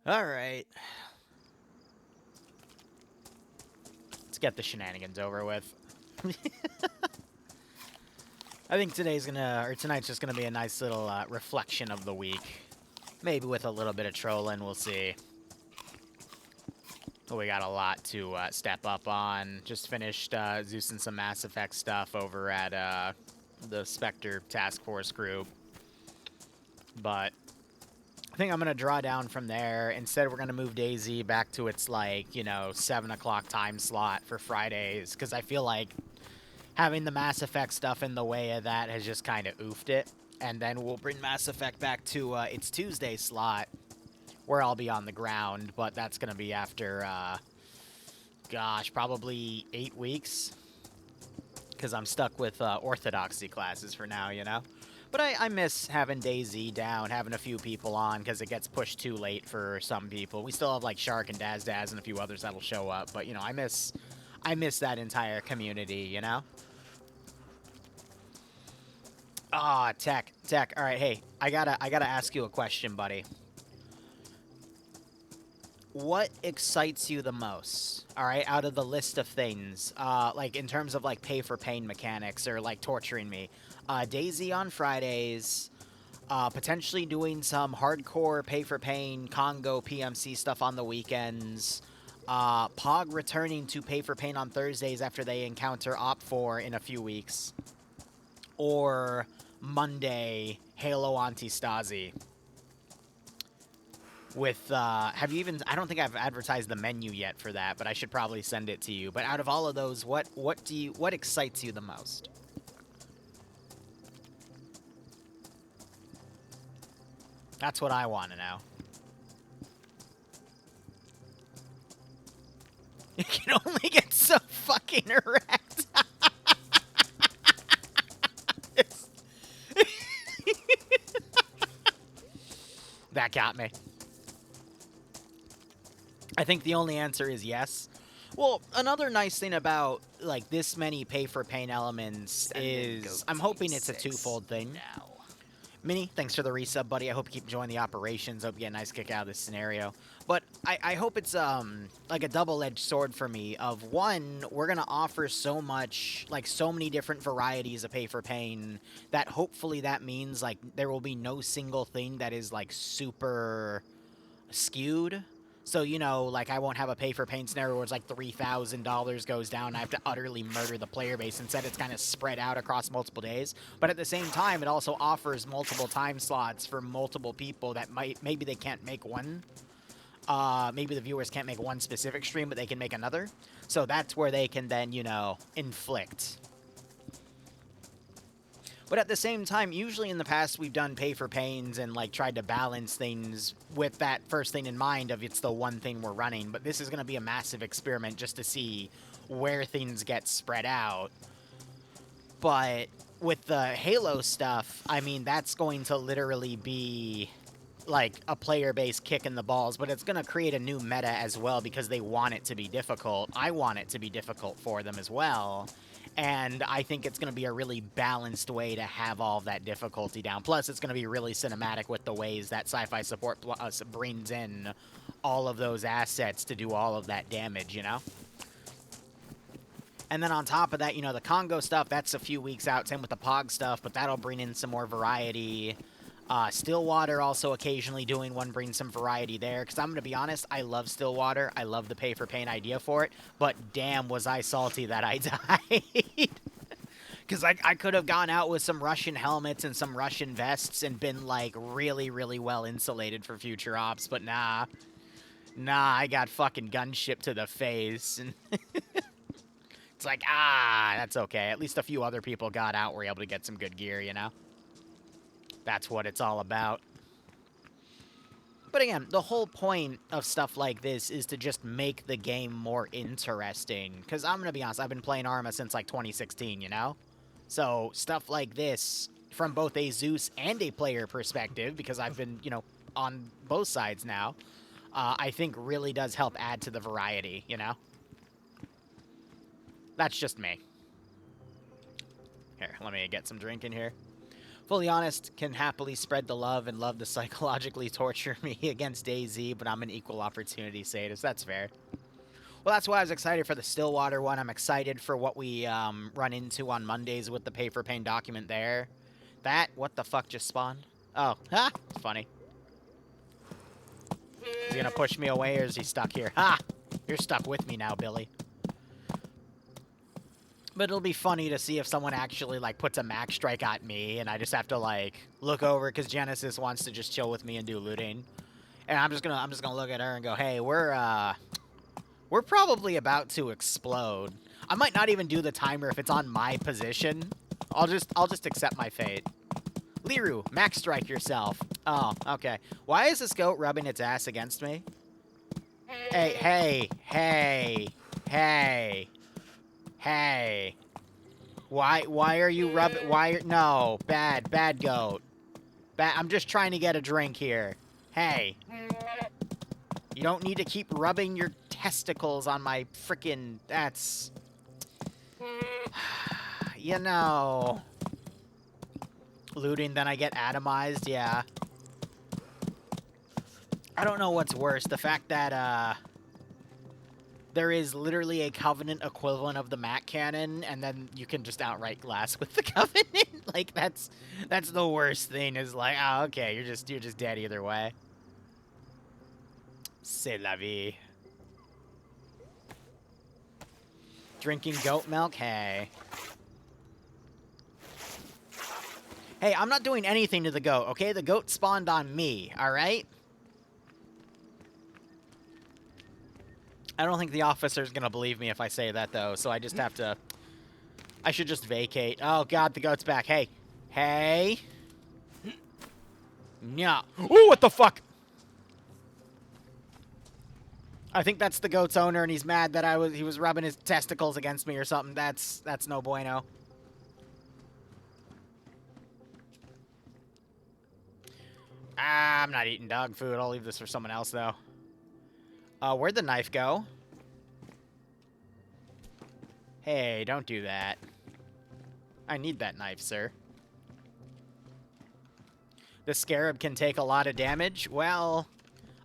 Alright. Let's get the shenanigans over with. I think tonight's just gonna be a nice little reflection of the week. Maybe with a little bit of trolling, we'll see. But we got a lot to step up on. Just finished Zeusing some Mass Effect stuff over at the Spectre Task Force group. But I think I'm going to draw down from there. Instead, we're going to move DayZ back to its, 7 o'clock time slot for Fridays. Because I feel like having the Mass Effect stuff in the way of that has just kind of oofed it. And then we'll bring Mass Effect back to its Tuesday slot, where I'll be on the ground. But that's going to be after, probably 8 weeks. Because I'm stuck with Orthodoxy classes for now, you know? But I miss having DayZ down, having a few people on, because it gets pushed too late for some people. We still have, like, Shark and DayZ and a few others that'll show up. But, you know, I miss that entire community, you know? Ah, Tech. All right, hey, I gotta ask you a question, buddy. What excites you the most, all right, out of the list of things, like, in terms of, like, pay-for-pain mechanics or, like, torturing me? DayZ on Fridays, potentially doing some hardcore pay-for-pain Congo PMC stuff on the weekends, Pog returning to pay-for-pain on Thursdays after they encounter Op4 in a few weeks, or Monday, Halo Anti-Stasi. With, I don't think I've advertised the menu yet for that, but I should probably send it to you. But out of all of those, what excites you the most? That's what I want to know. You can only get so fucking erect. That got me. I think the only answer is yes. Well, another nice thing about, like, this many pay-for-pain elements is I'm hoping it's a twofold thing. Now. Mini, thanks for the resub, buddy. I hope you keep enjoying the operations. Hope you get a nice kick out of this scenario. But I hope it's, like, a double-edged sword for me of, one, we're going to offer so much, like, so many different varieties of pay-for-pain that hopefully that means, like, there will be no single thing that is, like, super skewed. So, you know, like, I won't have a pay-for-pain scenario where it's like $3,000 goes down and I have to utterly murder the player base. Instead, it's kind of spread out across multiple days. But at the same time, it also offers multiple time slots for multiple people that maybe they can't make one. Maybe the viewers can't make one specific stream, but they can make another. So that's where they can then, you know, inflict. But at the same time, usually in the past, we've done pay-for-pains and, like, tried to balance things with that first thing in mind of it's the one thing we're running. But this is going to be a massive experiment just to see where things get spread out. But with the Halo stuff, I mean, that's going to literally be, like, a player base kicking the balls. But it's going to create a new meta as well because they want it to be difficult. I want it to be difficult for them as well. And I think it's going to be a really balanced way to have all of that difficulty down. Plus, it's going to be really cinematic with the ways that Sci-Fi Support Plus brings in all of those assets to do all of that damage, you know? And then on top of that, you know, the Congo stuff, that's a few weeks out. Same with the Pog stuff, but that'll bring in some more variety. Stillwater also occasionally doing one, bring some variety there. Because I'm going to be honest, I love Stillwater. I love the pay-for-pain idea for it. But damn, was I salty that I died. Because I could have gone out with some Russian helmets and some Russian vests and been, like, really, really well insulated for future ops. But nah. Nah, I got fucking gunship to the face. And it's like, that's okay. At least a few other people got out, were able to get some good gear, you know? That's what it's all about. But again, the whole point of stuff like this is to just make the game more interesting. Because I'm going to be honest, I've been playing Arma since, like, 2016, you know? So stuff like this, from both a Zeus and a player perspective, because I've been, you know, on both sides now, I think really does help add to the variety, you know? That's just me. Here, let me get some drink in here. Fully honest, can happily spread the love and love to psychologically torture me against DayZ, but I'm an equal opportunity sadist. That's fair. Well, that's why I was excited for the Stillwater one. I'm excited for what we run into on Mondays with the pay-for-pain document there. That, what the fuck just spawned? Oh, ha! Funny. Is he gonna push me away, or is he stuck here? Ha! You're stuck with me now, Billy. But it'll be funny to see if someone actually, like, puts a max strike at me, and I just have to, like, look over, because Genesis wants to just chill with me and do looting. And I'm just gonna look at her and go, hey, we're probably about to explode. I might not even do the timer if it's on my position. I'll just accept my fate. Liru, max strike yourself. Oh, okay. Why is this goat rubbing its ass against me? Hey, hey, hey, hey, hey. Why are you rubbing? No, bad goat. I'm just trying to get a drink here. Hey. You don't need to keep rubbing your testicles on my frickin'... That's... You know... Looting, then I get atomized, yeah. I don't know what's worse. The fact that, there is literally a Covenant equivalent of the Mac Cannon, and then you can just outright glass with the Covenant. Like, that's the worst thing, is like, oh, okay, you're just dead either way. C'est la vie. Drinking goat milk? Hey. Hey, I'm not doing anything to the goat, okay? The goat spawned on me, alright? I don't think the officer's gonna believe me if I say that, though, so I just have to... I should just vacate. Oh, God, the goat's back. Hey. Hey. Yeah. Ooh, what the fuck? I think that's the goat's owner, and he's mad that he was rubbing his testicles against me or something. That's no bueno. I'm not eating dog food. I'll leave this for someone else, though. Where'd the knife go? Hey, don't do that. I need that knife, sir. The Scarab can take a lot of damage. Well,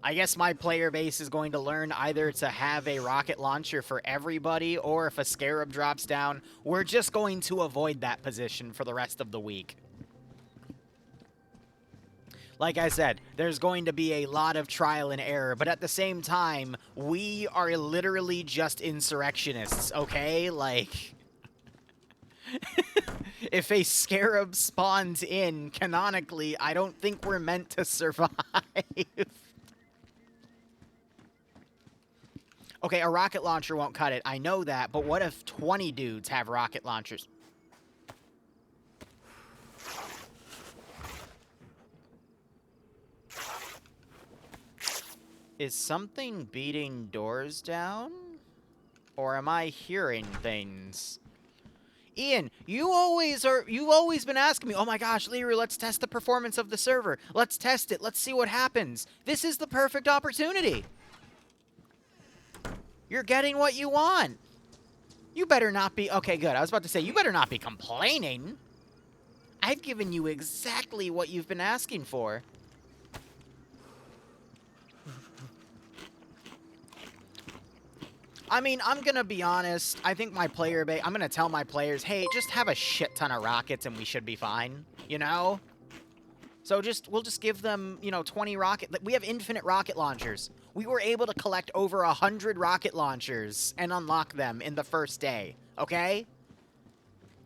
I guess my player base is going to learn either to have a rocket launcher for everybody, or if a Scarab drops down, we're just going to avoid that position for the rest of the week. Like I said, there's going to be a lot of trial and error, but at the same time, we are literally just insurrectionists, okay? Like, if a Scarab spawns in, canonically, I don't think we're meant to survive. Okay, a rocket launcher won't cut it. I know that, but what if 20 dudes have rocket launchers? Is something beating doors down? Or am I hearing things? Ian, you've always been asking me, oh my gosh, Liru, let's test the performance of the server. Let's test it. Let's see what happens. This is the perfect opportunity. You're getting what you want. You better not be... Okay, good. I was about to say, you better not be complaining. I've given you exactly what you've been asking for. I mean, I'm going to be honest. I think my player base... I'm going to tell my players, hey, just have a shit ton of rockets and we should be fine. You know? So we'll just give them, you know, 20 rocket... We have infinite rocket launchers. We were able to collect over 100 rocket launchers and unlock them in the first day. Okay?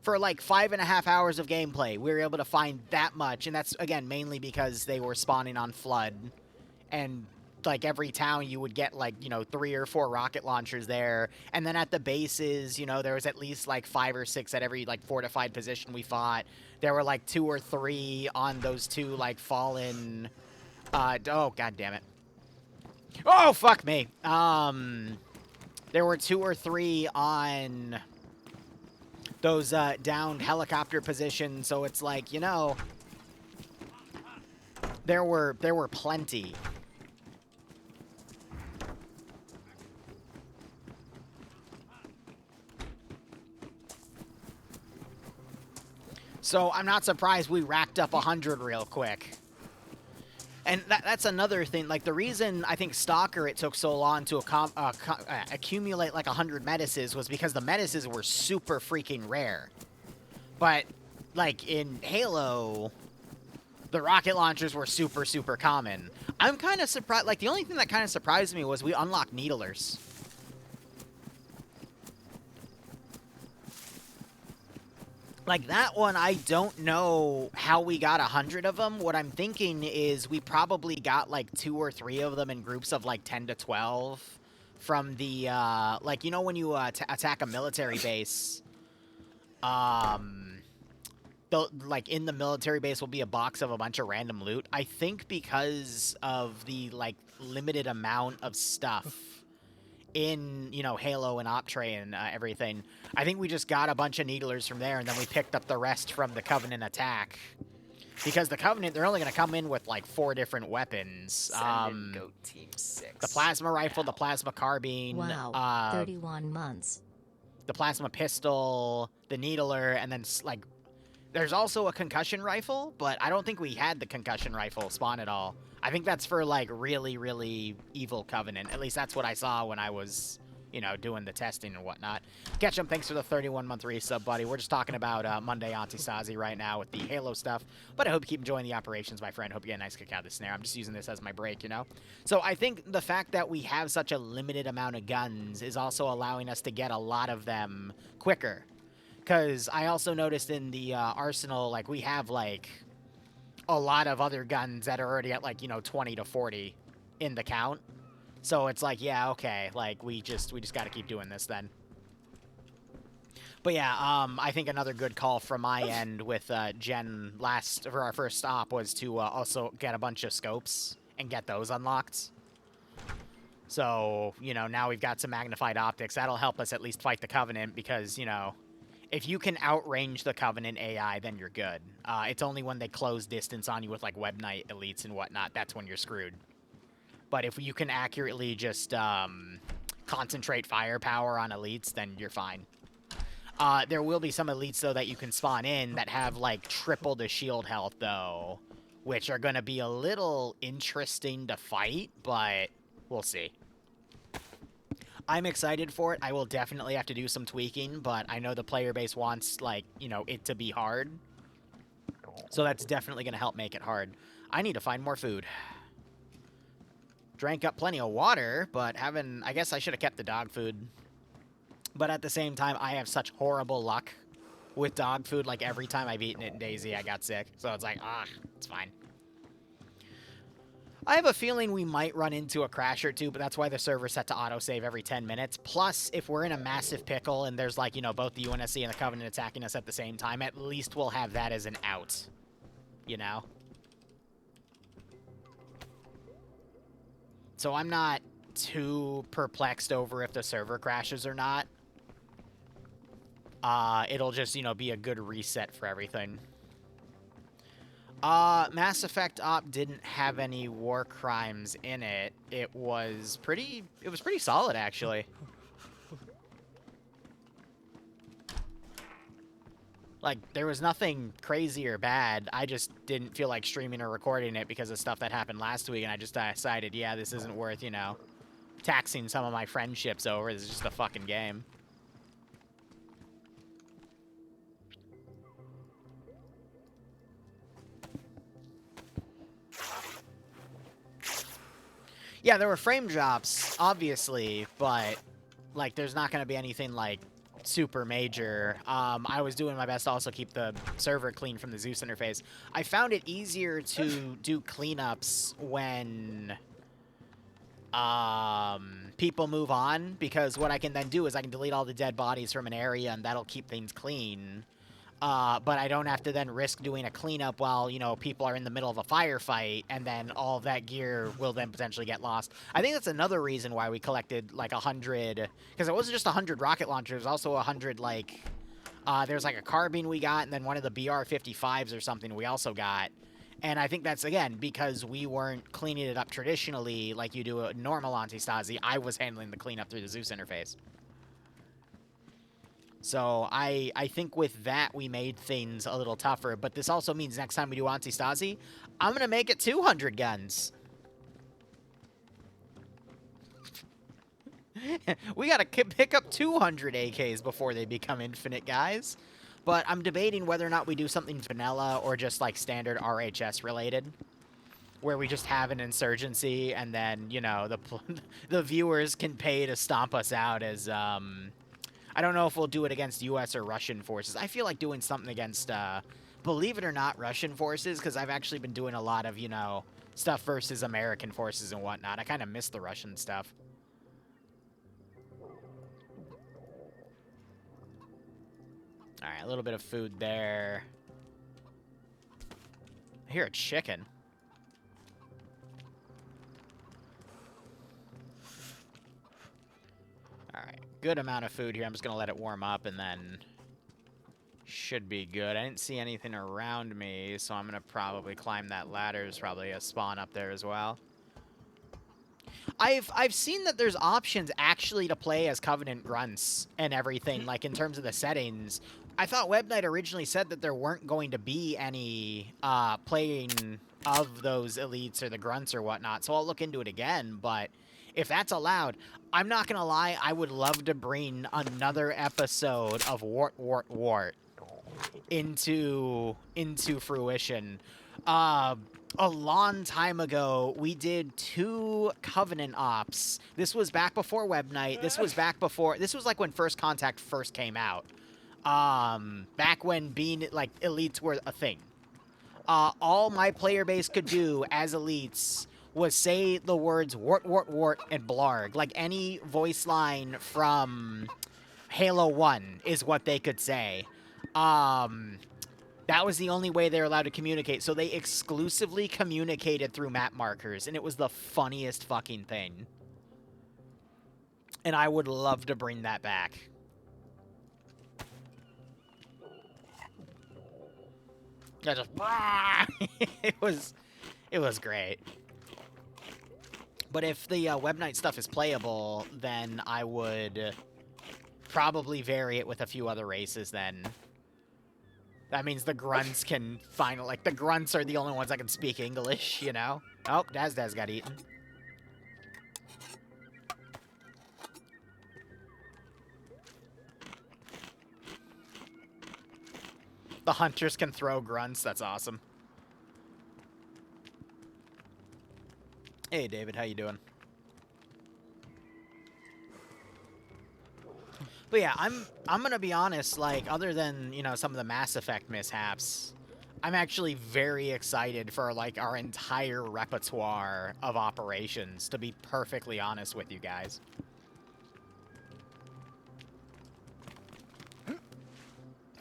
For like 5.5 hours of gameplay, we were able to find that much. And that's, again, mainly because they were spawning on Flood. And... like every town you would get like, you know, 3 or 4 rocket launchers there. And then at the bases, you know, there was at least like 5 or 6 at every like fortified position we fought. There were like 2 or 3 on those 2 like fallen, oh god damn it. Oh fuck me. There were 2 or 3 on those downed helicopter positions, so it's like, you know, there were plenty. So I'm not surprised we racked up 100 real quick. And that's another thing. Like, the reason I think Stalker, it took so long to accumulate like 100 Medices was because the Medices were super freaking rare. But, like, in Halo, the rocket launchers were super, super common. I'm kind of surprised. Like, the only thing that kind of surprised me was we unlocked Needlers. Like, that one, I don't know how we got 100 of them. What I'm thinking is we probably got, like, 2 or 3 of them in groups of, like, 10 to 12 from the, like, you know when you attack a military base, like, in the military base will be a box of a bunch of random loot. I think because of the, like, limited amount of stuff in, you know, Halo and Optray and everything, I think we just got a bunch of Needlers from there, and then we picked up the rest from the Covenant attack. Because the Covenant, they're only going to come in with, like, 4 different weapons. Go Team 6. The Plasma Rifle, the Plasma Carbine. Wow, 31 months. The Plasma Pistol, the Needler, and then, like, there's also a Concussion Rifle, but I don't think we had the Concussion Rifle spawn at all. I think that's for, like, really, really evil Covenant. At least that's what I saw when I was, you know, doing the testing and whatnot. Ketchum, thanks for the 31-month resub, buddy. We're just talking about Monday Antisazi right now with the Halo stuff. But I hope you keep enjoying the operations, my friend. Hope you get a nice kick out of the snare. I'm just using this as my break, you know? So I think the fact that we have such a limited amount of guns is also allowing us to get a lot of them quicker. Because I also noticed in the arsenal, like, we have, like, a lot of other guns that are already at, like, you know, 20 to 40 in the count. So it's like, yeah, okay, like, we just got to keep doing this then. But yeah, I think another good call from my end with Jen for our first stop was to also get a bunch of scopes and get those unlocked. So, you know, now we've got some magnified optics. That'll help us at least fight the Covenant because, you know, if you can outrange the Covenant AI, then you're good. It's only when they close distance on you with, like, Web Knight elites and whatnot, that's when you're screwed. But if you can accurately just concentrate firepower on elites, then you're fine. There will be some elites, though, that you can spawn in that have, like, triple the shield health, though, which are going to be a little interesting to fight, but we'll see. I'm excited for it. I will definitely have to do some tweaking, but I know the player base wants, like, you know, it to be hard. So that's definitely going to help make it hard. I need to find more food. Drank up plenty of water, but I guess I should have kept the dog food. But at the same time, I have such horrible luck with dog food. Like, every time I've eaten it in DayZ, I got sick. So it's like, it's fine. I have a feeling we might run into a crash or two, but that's why the server's set to autosave every 10 minutes. Plus, if we're in a massive pickle and there's, like, you know, both the UNSC and the Covenant attacking us at the same time, at least we'll have that as an out. You know? So I'm not too perplexed over if the server crashes or not. It'll just, you know, be a good reset for everything. Mass Effect Op didn't have any war crimes in it. It was pretty solid, actually. Like, there was nothing crazy or bad. I just didn't feel like streaming or recording it because of stuff that happened last week, and I just decided, yeah, this isn't worth, you know, taxing some of my friendships over. This is just a fucking game. Yeah, there were frame drops, obviously, but, like, there's not going to be anything, like, super major. I was doing my best to also keep the server clean from the Zeus interface. I found it easier to do cleanups when people move on, because what I can then do is I can delete all the dead bodies from an area, and that'll keep things clean. But I don't have to then risk doing a cleanup while, you know, people are in the middle of a firefight, and then all of that gear will then potentially get lost. I think that's another reason why we collected, like, 100, because it wasn't just 100 rocket launchers, also 100, like, there's, like, a carbine we got, and then one of the BR-55s or something we also got. And I think that's, again, because we weren't cleaning it up traditionally like you do a normal Antistasi. I was handling the cleanup through the Zeus interface. So I think with that we made things a little tougher, but this also means next time we do Anti-Stasi, I'm going to make it 200 guns. We gotta pick up 200 AKs before they become infinite, guys. But I'm debating whether or not we do something vanilla or just like standard RHS related, where we just have an insurgency and then, you know, the viewers can pay to stomp us out as I don't know if we'll do it against US or Russian forces. I feel like doing something against believe it or not, Russian forces, because I've actually been doing a lot of, you know, stuff versus American forces and whatnot. I kind of miss the Russian stuff. Alright, a little bit of food there. I hear a chicken. Alright, good amount of food here. I'm just going to let it warm up and then should be good. I didn't see anything around me, so I'm going to probably climb that ladder. There's probably a spawn up there as well. I've seen that there's options actually to play as Covenant grunts and everything, like in terms of the settings. I thought Web Knight originally said that there weren't going to be any playing of those elites or the grunts or whatnot, so I'll look into it again, but if that's allowed, I'm not gonna lie, I would love to bring another episode of Wart into fruition. A long time ago, we did 2 Covenant ops. This was back before Web Knight. This was like when First Contact first came out. Back when being, like, elites were a thing. All my player base could do as elites was say the words Wart, and Blarg. Like, any voice line from Halo 1 is what they could say. That was the only way they were allowed to communicate, so they exclusively communicated through map markers, and it was the funniest fucking thing. And I would love to bring that back. I just... it was great. But if the Web Knight stuff is playable, then I would probably vary it with a few other races then. That means the grunts can finally... Like, the grunts are the only ones that can speak English, you know? Oh, DayZ got eaten. The hunters can throw grunts. That's awesome. Hey, David. How you doing? But yeah, I'm gonna be honest, like, other than, you know, some of the Mass Effect mishaps, I'm actually very excited for, like, our entire repertoire of operations, to be perfectly honest with you guys.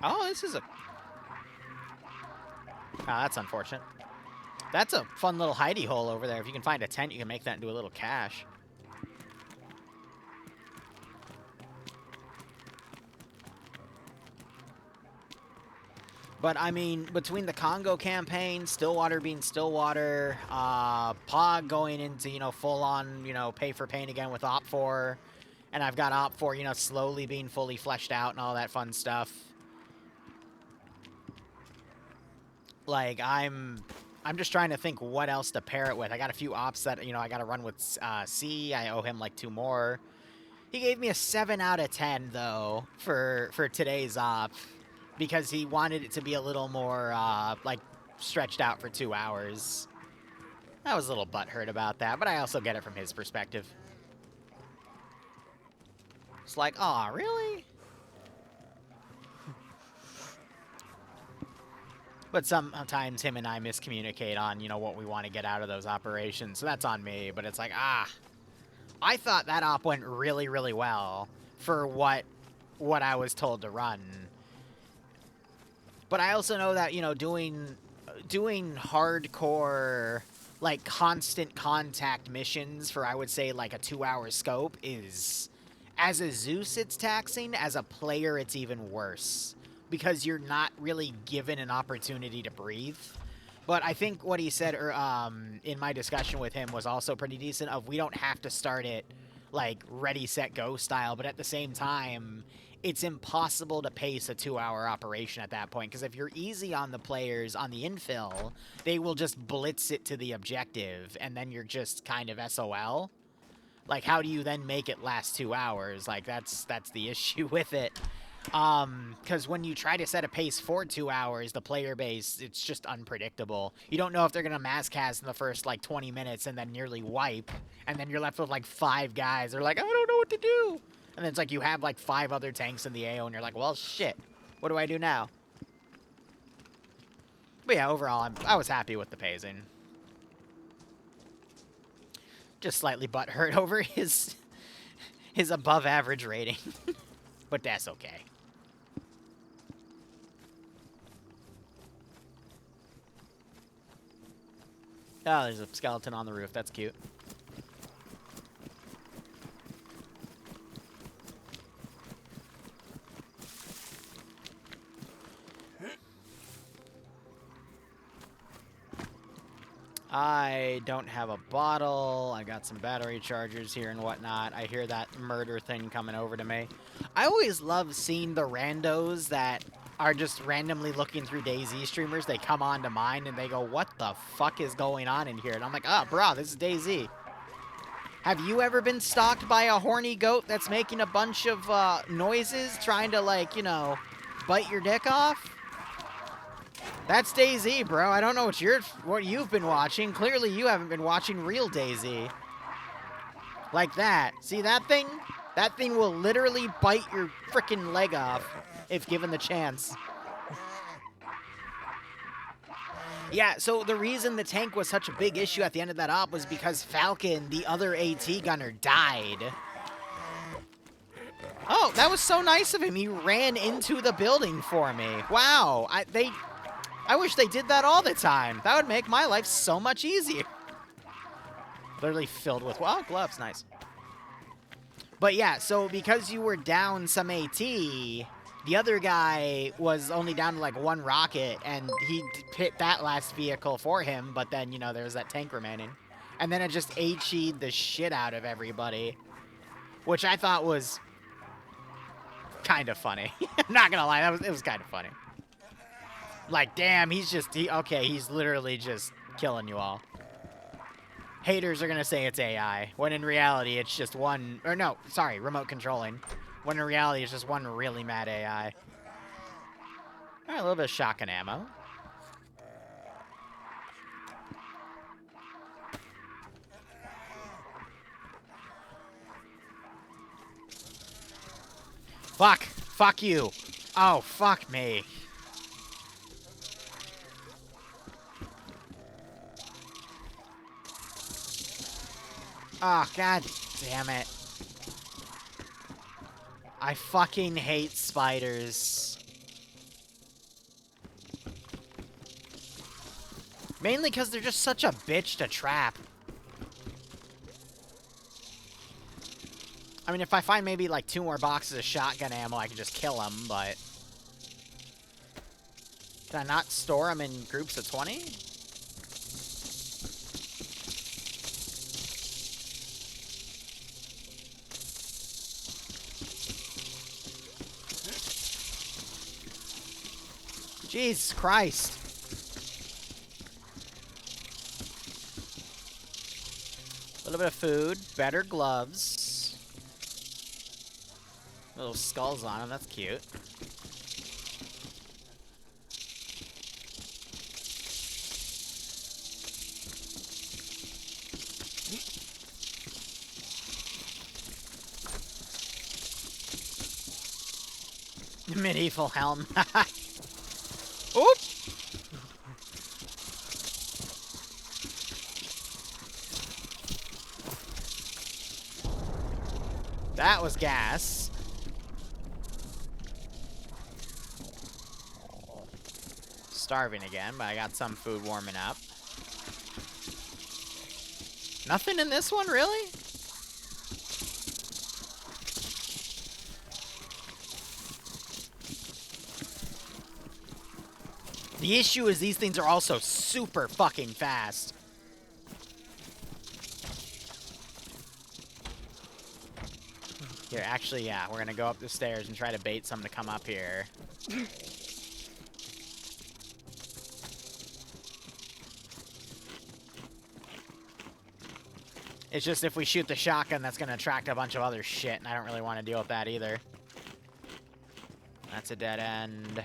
Oh, this is a... Oh, that's unfortunate. That's a fun little hidey hole over there. If you can find a tent, you can make that into a little cache. But, I mean, between the Congo campaign, Stillwater being Stillwater, Pog going into, you know, full-on, you know, pay for pain again with Op4, and I've got Op4, you know, slowly being fully fleshed out and all that fun stuff. Like, I'm just trying to think what else to pair it with. I got a few ops that, you know, I got to run with C. I owe him, like, 2 more. He gave me a 7 out of 10, though, for today's op, because he wanted it to be a little more, like, stretched out for 2 hours. I was a little butthurt about that, but I also get it from his perspective. It's like, aw, really? But sometimes him and I miscommunicate on, you know, what we want to get out of those operations, so that's on me. But it's like, I thought that op went really, really well for what I was told to run. But I also know that, you know, doing hardcore, like, constant contact missions for, I would say, like, a 2-hour scope is, as a Zeus, it's taxing. As a player, it's even worse, because you're not really given an opportunity to breathe. But I think what he said in my discussion with him was also pretty decent, of we don't have to start it, like, ready, set, go style, but at the same time, it's impossible to pace a 2-hour operation at that point, because if you're easy on the players on the infill, they will just blitz it to the objective, and then you're just kind of SOL. Like, how do you then make it last 2 hours? Like, that's the issue with it. Because when you try to set a pace for 2 hours, the player base, it's just unpredictable. You don't know if they're going to mass cast in the first, like, 20 minutes and then nearly wipe, and then you're left with, like, 5 guys. They're like, I don't know what to do. And then it's like you have, like, 5 other tanks in the AO, and you're like, well, shit. What do I do now? But yeah, overall, I was happy with the pacing. Just slightly butthurt over his above-average rating. But that's okay. Oh, there's a skeleton on the roof. That's cute. I don't have a bottle. I got some battery chargers here and whatnot. I hear that murder thing coming over to me. I always love seeing the randos that are just randomly looking through DayZ streamers. They come on to mine and they go, what the fuck is going on in here? And I'm like, oh, bro, this is DayZ. Have you ever been stalked by a horny goat that's making a bunch of noises trying to, like, you know, bite your dick off? That's DayZ, bro. I don't know what you've been watching. Clearly, you haven't been watching real DayZ. Like that. See that thing? That thing will literally bite your frickin' leg off if given the chance. Yeah, so the reason the tank was such a big issue at the end of that op was because Falcon, the other AT gunner, died. Oh, that was so nice of him. He ran into the building for me. Wow. I wish they did that all the time. That would make my life so much easier. Literally filled with, well, gloves, nice. But yeah, so because you were down some AT, the other guy was only down to like 1 rocket, and he hit that last vehicle for him, but then, you know, there was that tank remaining. And then it just HE'd the shit out of everybody, which I thought was kind of funny. I'm not gonna lie, it was kind of funny. Like, damn, he's literally just killing you all. Haters are gonna say it's AI, when in reality it's just one, or no, sorry, remote controlling. When in reality it's just one really mad AI. Alright, a little bit of shotgun ammo. Fuck! Fuck you! Oh, fuck me. Oh, god damn it. I fucking hate spiders. Mainly because they're just such a bitch to trap. I mean, if I find maybe like 2 more boxes of shotgun ammo, I can just kill them, but... Can I not store them in groups of 20? Jesus Christ. A little bit of food, better gloves. Little skulls on them, that's cute. Medieval helm. Oop! That was gas. Starving again, but I got some food warming up. Nothing in this one, really? The issue is these things are also super fucking fast. Here, actually, yeah, we're gonna go up the stairs and try to bait some to come up here. It's just if we shoot the shotgun, that's gonna attract a bunch of other shit, and I don't really want to deal with that either. That's a dead end.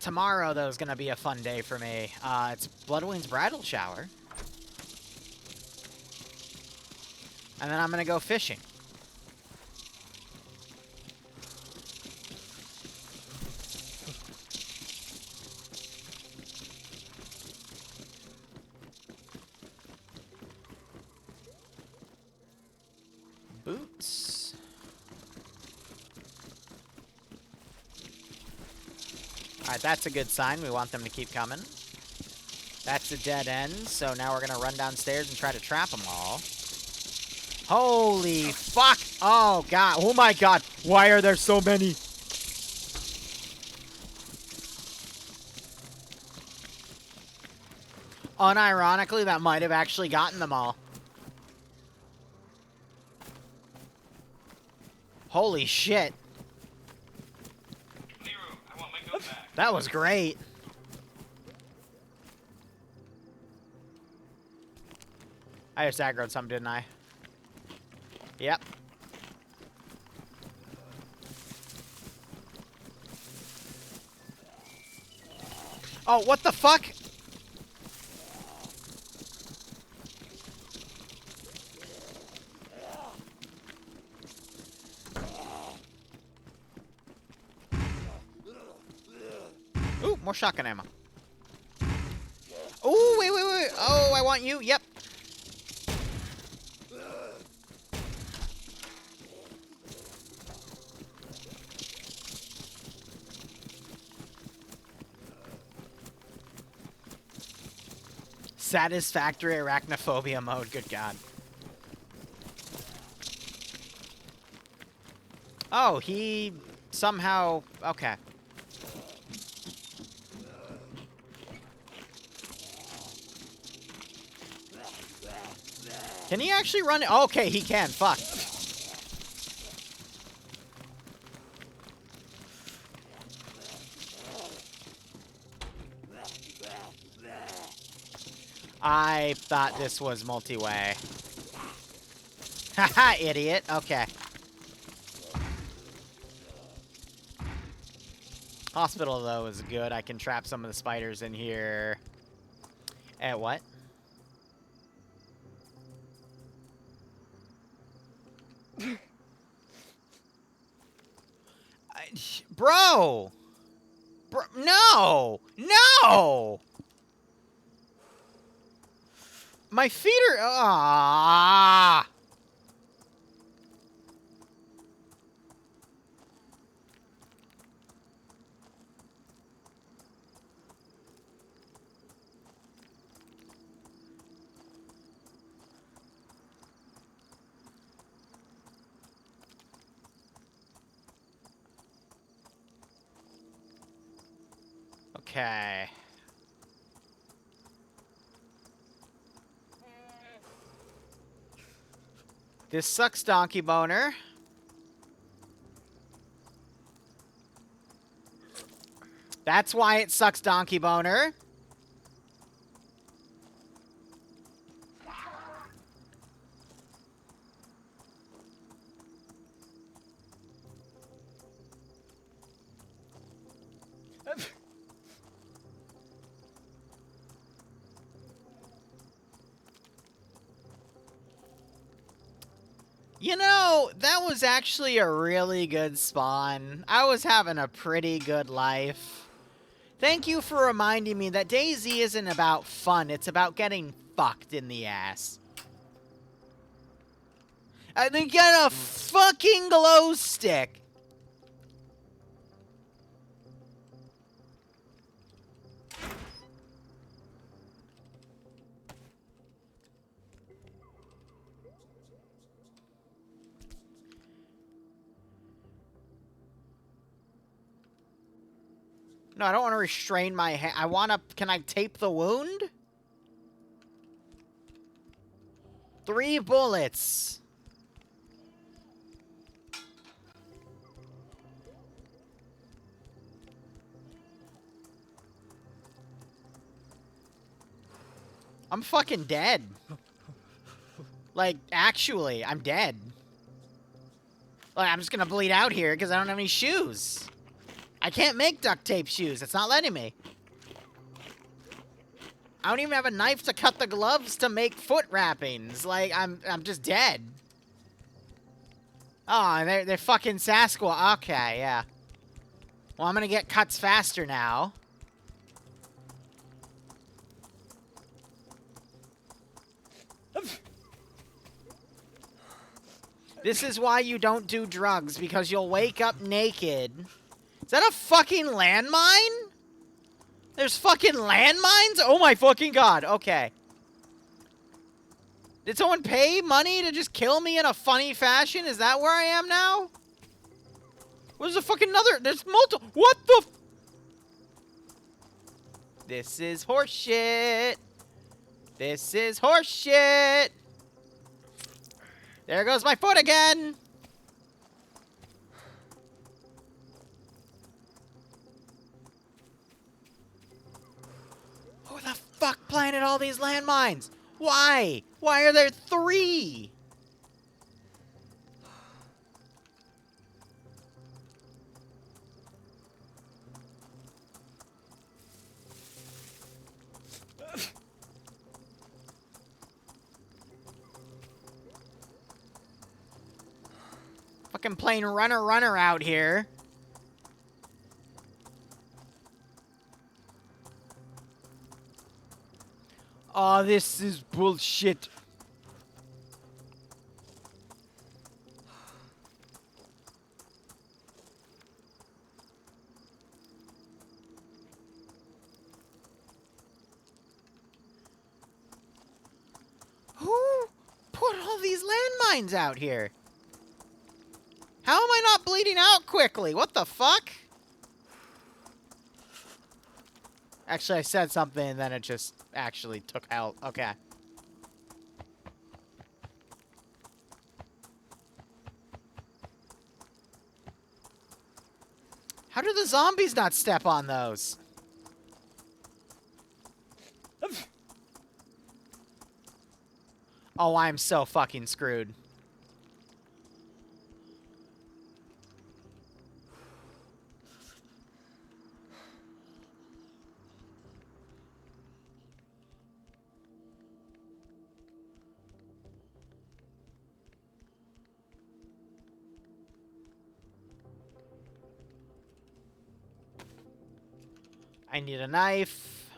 Tomorrow, though, is gonna be a fun day for me. It's Bloodwing's bridal shower. And then I'm gonna go fishing. Boots. Alright, that's a good sign. We want them to keep coming. That's a dead end, so now we're gonna run downstairs and try to trap them all. Holy fuck! Oh god, oh my god, why are there so many? Unironically, that might have actually gotten them all. Holy shit. Liru, I want my gun back. That was great. I just aggroed some, didn't I? Yep. Oh, what the fuck? Ooh, more shotgun ammo. Ooh, wait, wait, wait. Oh, I want you. Yep. Satisfactory arachnophobia mode. Good God. Oh, he somehow... Okay. Can he actually run it? Okay, he can. Fuck. I thought this was multi-way. Haha, idiot. Okay. Hospital, though, is good. I can trap some of the spiders in here. At what? Bro! Bro! No! No! My feet are... Ah! Okay. This sucks, Donkey Boner. That's why it sucks, Donkey Boner. You know, that was actually a really good spawn. I was having a pretty good life. Thank you for reminding me that DayZ isn't about fun, it's about getting fucked in the ass. And then get a fucking glow stick. No, I don't want to restrain my hand. I want to... Can I tape the wound? 3 bullets. I'm fucking dead. Like, actually, I'm dead. Like, I'm just gonna bleed out here because I don't have any shoes. I can't make duct tape shoes. It's not letting me. I don't even have a knife to cut the gloves to make foot wrappings. Like, I'm just dead. Oh, they're fucking Sasquatch. Okay, yeah. Well, I'm gonna get cuts faster now. This is why you don't do drugs, because you'll wake up naked. Is that a fucking landmine? There's fucking landmines? Oh my fucking god. Okay. Did someone pay money to just kill me in a funny fashion? Is that where I am now? Where's the fucking other? There's multiple. What the? This is horseshit. This is horseshit. There goes my foot again. Who the fuck planted all these landmines? Why? Why are there 3? Fucking playing runner out here. Oh, this is bullshit. Who put all these landmines out here? How am I not bleeding out quickly? What the fuck? Actually, I said something and then it just actually took out. Okay. How do the zombies not step on those? Oh, I'm so fucking screwed. I need a knife.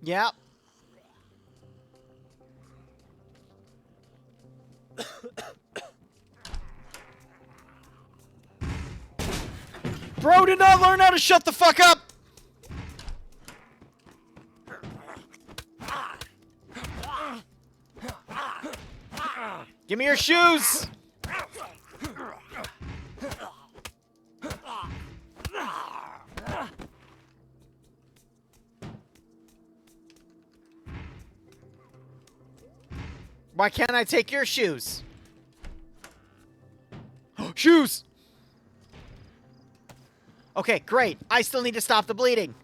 Yep. Bro did not learn how to shut the fuck up! Give me your shoes! Why can't I take your shoes? Shoes! Okay, great. I still need to stop the bleeding.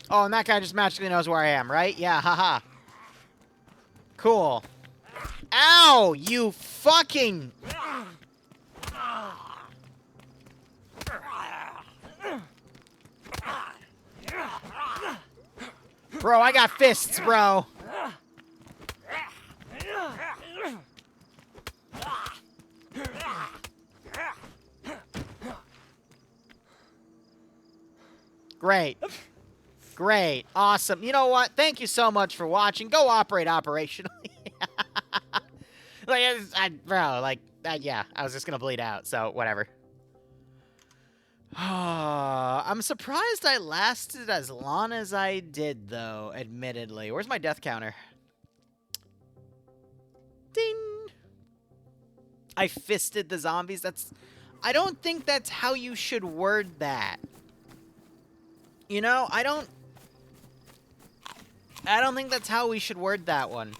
Oh, and that guy just magically knows where I am, right? Yeah, haha. Cool. Ow, you fucking... Bro, I got fists, bro. Great. Great. Awesome. You know what? Thank you so much for watching. Go operate operationally. Like, bro, like, yeah, I was just gonna bleed out, so whatever. I'm surprised I lasted as long as I did, though, admittedly. Where's my death counter? Ding! I fisted the zombies. I don't think that's how you should word that. You know, I don't think that's how we should word that one.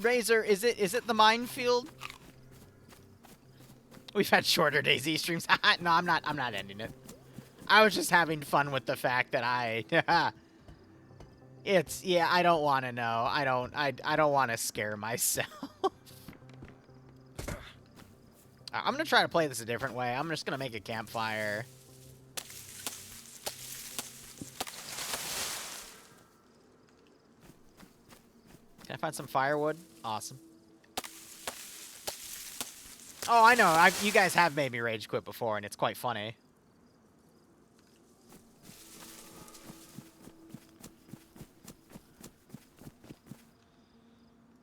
Razor, is it the minefield? We've had shorter DayZ streams. No, I'm not ending it. I was just having fun with the fact that yeah, I don't want to know. I don't want to scare myself. I'm going to try to play this a different way. I'm just going to make a campfire. Can I find some firewood? Awesome. Oh, I know. You guys have made me rage quit before, and it's quite funny.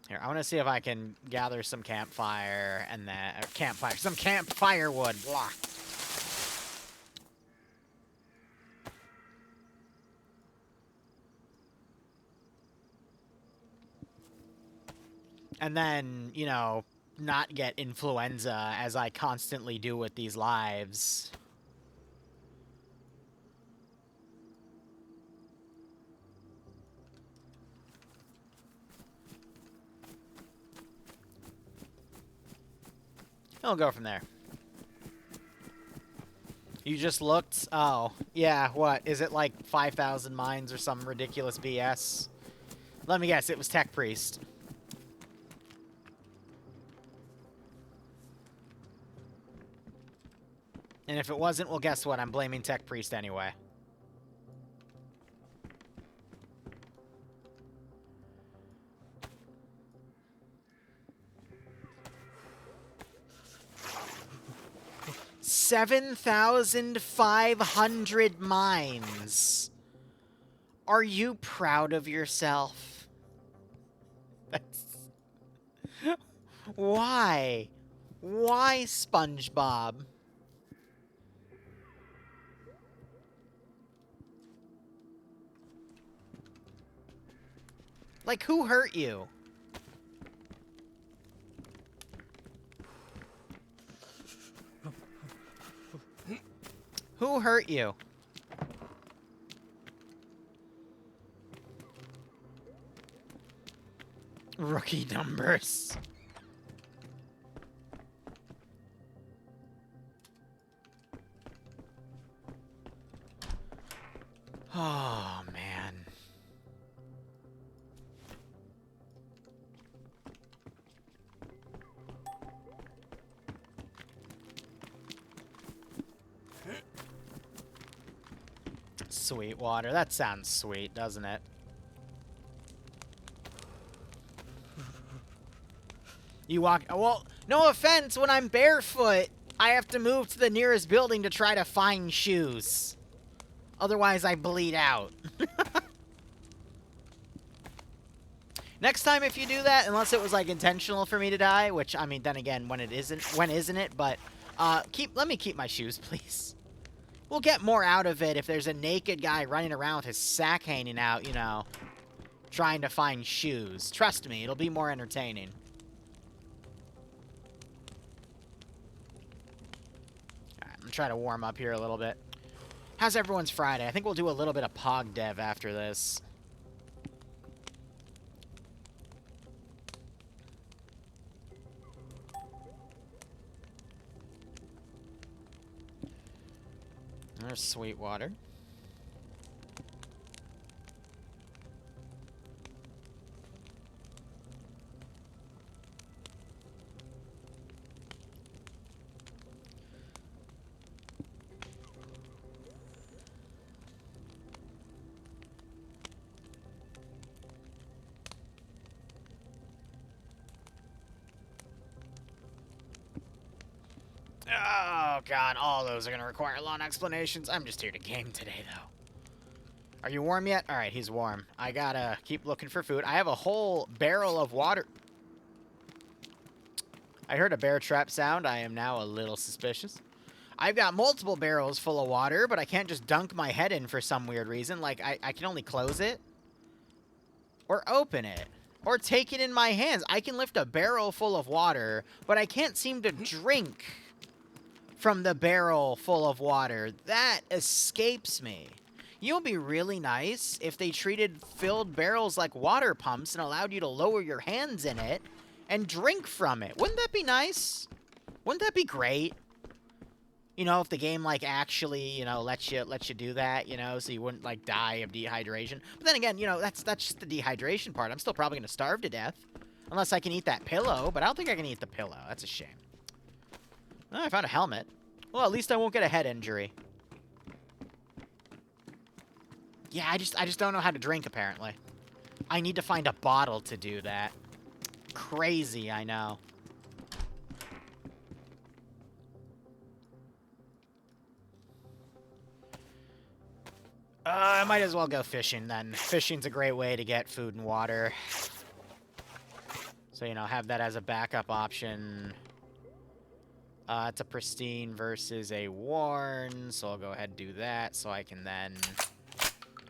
Here, I want to see if I can gather some campfire and then some campfire wood. Blah. And then, you know, not get influenza as I constantly do with these lives. I'll go from there. You just looked? Oh, yeah, what? Is it like 5,000 mines or some ridiculous BS? Let me guess, it was Tech Priest. And if it wasn't, well, guess what? I'm blaming Tech Priest anyway. $7,500 mines. Are you proud of yourself? That's... Why? Why, SpongeBob? Like, who hurt you? Who hurt you? Rookie numbers. Oh, man. Sweetwater. That sounds sweet, doesn't it? You walk... Well, no offense, when I'm barefoot, I have to move to the nearest building to try to find shoes. Otherwise, I bleed out. Next time if you do that, unless it was, like, intentional for me to die, which, I mean, then again, when isn't it? But, let me keep my shoes, please. We'll get more out of it if there's a naked guy running around with his sack hanging out, you know, trying to find shoes. Trust me, it'll be more entertaining. Alright, I'm gonna try to warm up here a little bit. How's everyone's Friday? I think we'll do a little bit of Pog Dev after this. There's Sweetwater. Oh, God. All those are going to require long explanations. I'm just here to game today, though. Are you warm yet? All right, he's warm. I gotta keep looking for food. I have a whole barrel of water. I heard a bear trap sound. I am now a little suspicious. I've got multiple barrels full of water, but I can't just dunk my head in for some weird reason. Like, I can only close it or open it or take it in my hands. I can lift a barrel full of water, but I can't seem to drink from the barrel full of water. That escapes me. You know, it'd be really nice if they treated filled barrels like water pumps and allowed you to lower your hands in it and drink from it. Wouldn't that be nice? Wouldn't that be great? You know, if the game, like, actually, you know, lets you do that, you know, so you wouldn't, like, die of dehydration. But then again, you know, that's just the dehydration part. I'm still probably going to starve to death. Unless I can eat that pillow, but I don't think I can eat the pillow. That's a shame. Oh, I found a helmet. Well, at least I won't get a head injury. Yeah, I just don't know how to drink, apparently. I need to find a bottle to do that. Crazy, I know. I might as well go fishing, then. Fishing's a great way to get food and water. So, you know, have that as a backup option. It's a pristine versus a worn, so I'll go ahead and do that, so I can then...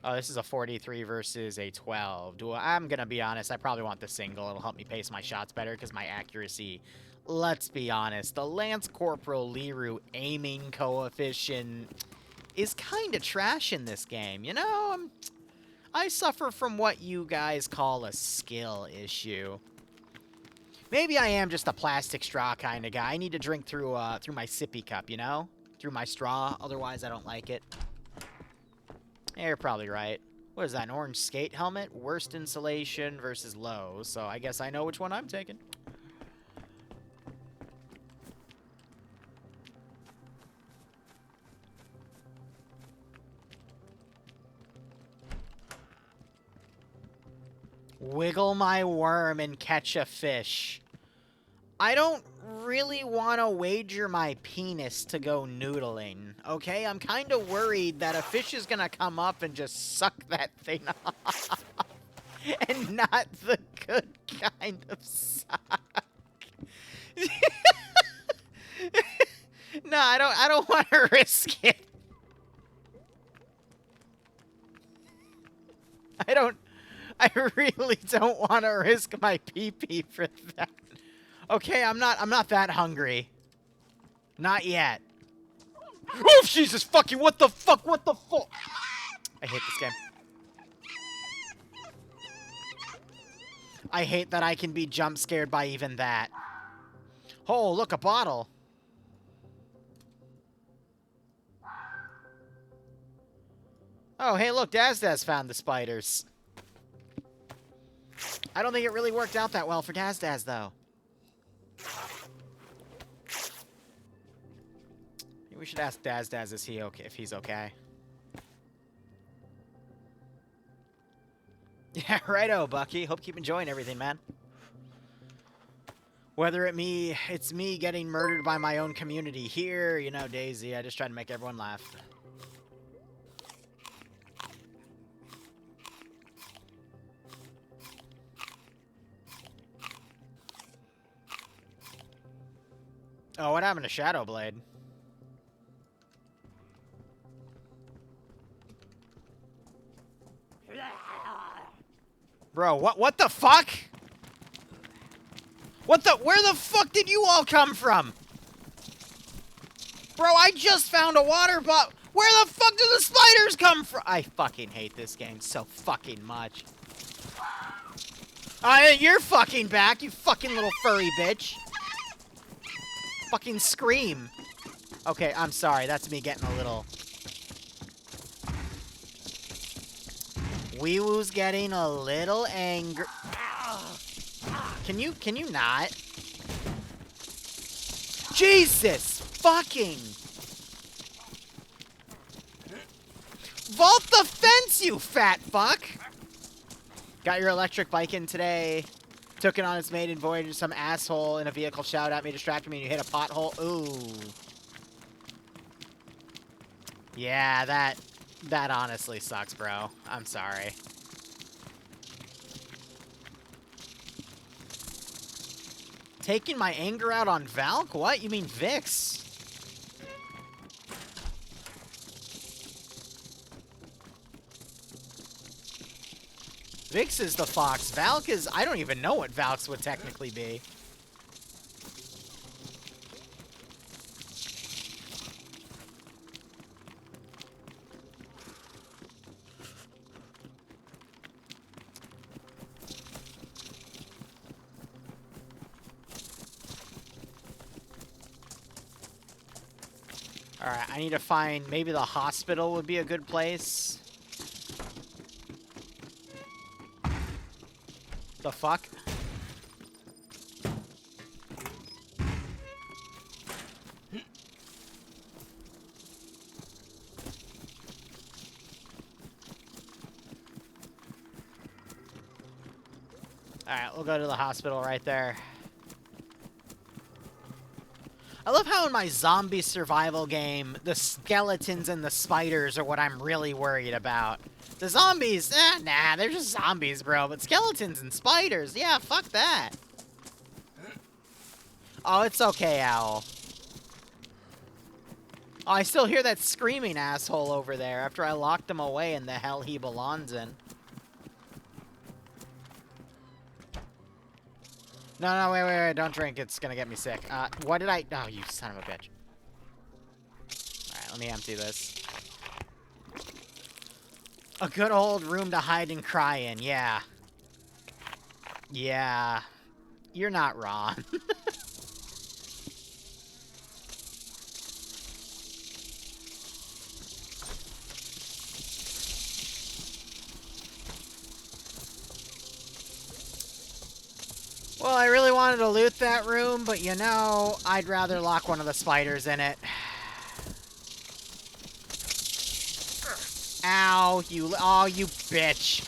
Oh, this is a 43 versus a 12. I'm going to be honest, I probably want the single. It'll help me pace my shots better, because my accuracy, let's be honest, the Lance Corporal Liru aiming coefficient is kind of trash in this game. You know, I suffer from what you guys call a skill issue. Maybe I am just a plastic straw kind of guy. I need to drink through my sippy cup, you know? Through my straw, otherwise I don't like it. Yeah, you're probably right. What is that, an orange skate helmet? Worst insulation versus low, so I guess I know which one I'm taking. Wiggle my worm and catch a fish. I don't really want to wager my penis to go noodling, okay? I'm kind of worried that a fish is going to come up and just suck that thing off. And not the good kind of suck. No, I don't want to risk it. I really don't want to risk my pee-pee for that. Okay, I'm not that hungry. Not yet. Oh, Jesus fucking, what the fuck? I hate this game. I hate that I can be jump scared by even that. Oh, look, a bottle. Oh, hey, look, DayZ found the spiders. I don't think it really worked out that well for DayZ, though. We should ask DayZ if he's okay. Yeah, righto, Bucky. Hope you keep enjoying everything, man. Whether it's me getting murdered by my own community here, you know, DayZ, I just try to make everyone laugh. Oh, what happened to Shadow Blade? Bro, what the fuck? Where the fuck did you all come from? Bro, I just found a water bottle. Where the fuck did the spiders come from? I fucking hate this game so fucking much. You're fucking back, you fucking little furry bitch. Fucking scream. Okay, I'm sorry. That's me getting a little... Wee Woo's getting a little angry. Can you not? Jesus fucking... Vault the fence, you fat fuck! Got your electric bike in today. Took it on its maiden voyage. Some asshole in a vehicle shouted at me, distracted me, and you hit a pothole. Ooh. Yeah, that honestly sucks, bro. I'm sorry. Taking my anger out on Valk? What? You mean Vix? Vix is the fox. Valk is... I don't even know what Valk's would technically be. Alright, I need to find... Maybe the hospital would be a good place. The fuck? Alright, we'll go to the hospital right there. I love how in my zombie survival game, the skeletons and the spiders are what I'm really worried about. The zombies, nah, they're just zombies, bro. But skeletons and spiders, yeah, fuck that. Oh, it's okay, Owl. Oh, I still hear that screaming asshole over there after I locked him away in the hell he belongs in. No, wait, don't drink. It's gonna get me sick. What did I... Oh, you son of a bitch. Alright, let me empty this. A good old room to hide and cry in, yeah. Yeah. You're not wrong. Well, I really wanted to loot that room, but you know, I'd rather lock one of the spiders in it. Ow, you... Oh, you bitch.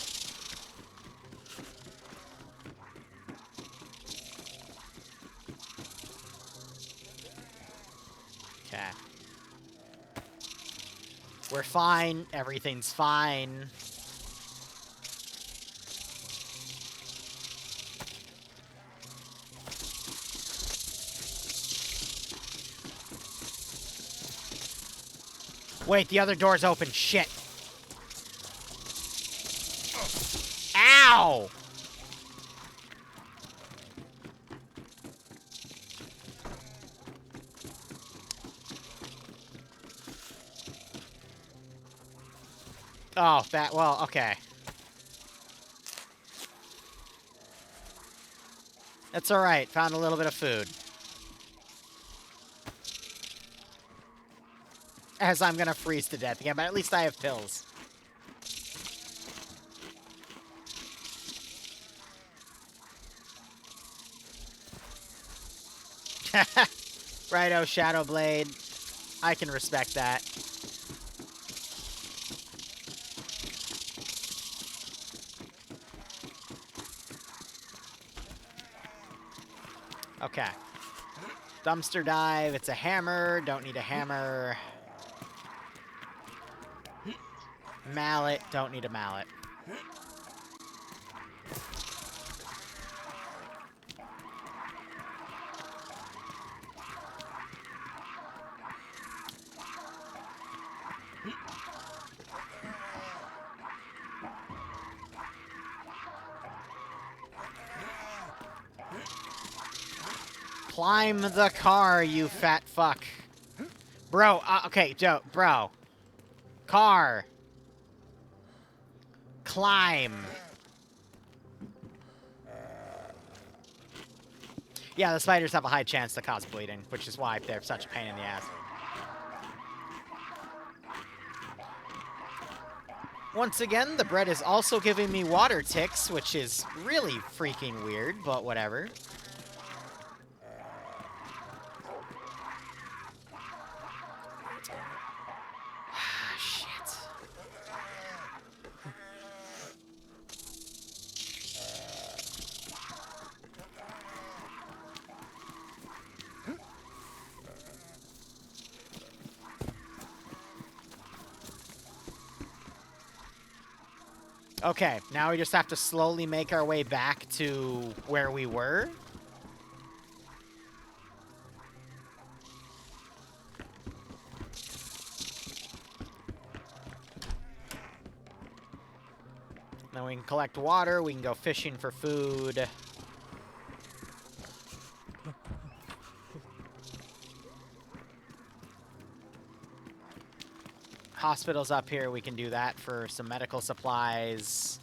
Okay. We're fine. Everything's fine. Wait, the other door's open. Shit. Ow! Oh, that... Well, okay. That's alright. Found a little bit of food. As I'm gonna freeze to death again, but at least I have pills. Righto, Shadow Blade. I can respect that. Okay. Dumpster dive. It's a hammer. Don't need a hammer. Mallet. Don't need a mallet. Climb the car, you fat fuck. Bro, okay, Joe, bro. Car. Climb. Yeah, the spiders have a high chance to cause bleeding, which is why they're such a pain in the ass. Once again, the bread is also giving me water ticks, which is really freaking weird, but whatever. Shit. Okay, now we just have to slowly make our way back to where we were. Then we can collect water, we can go fishing for food. Hospital's up here, we can do that for some medical supplies.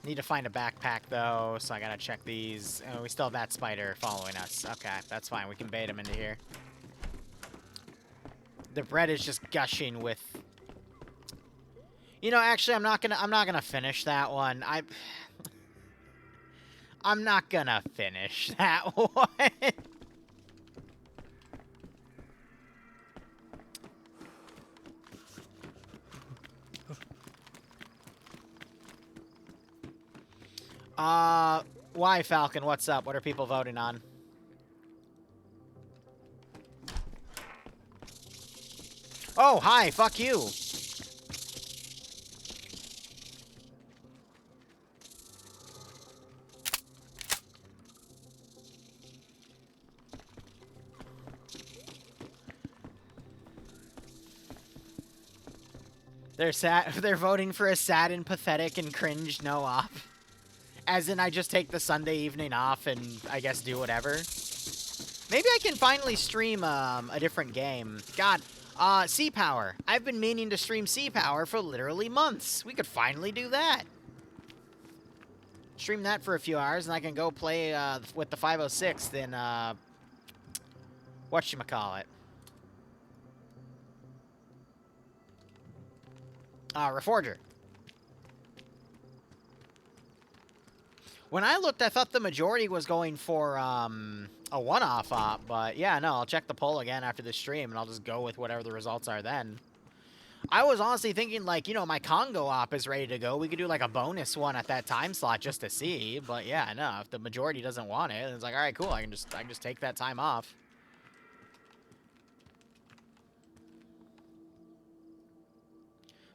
Need to find a backpack, though, so I gotta check these. Oh, we still have that spider following us. Okay, that's fine, we can bait him into here. The bread is just gushing with... You know, actually, I'm not gonna finish that one. I'm not gonna finish that one. Why, Falcon? What's up? What are people voting on? Oh, hi, fuck you. They're sad. They're voting for a sad and pathetic and cringe no op. As in, I just take the Sunday evening off and I guess do whatever. Maybe I can finally stream a different game. God, Sea Power. I've been meaning to stream Sea Power for literally months. We could finally do that. Stream that for a few hours, and I can go play with the 506th in whatchamacallit. Reforger. When I looked, I thought the majority was going for a one-off op, but yeah, no, I'll check the poll again after the stream, and I'll just go with whatever the results are then. I was honestly thinking, like, you know, my Congo op is ready to go. We could do, like, a bonus one at that time slot just to see, but yeah, no, if the majority doesn't want it, it's like, all right, cool, I can just take that time off.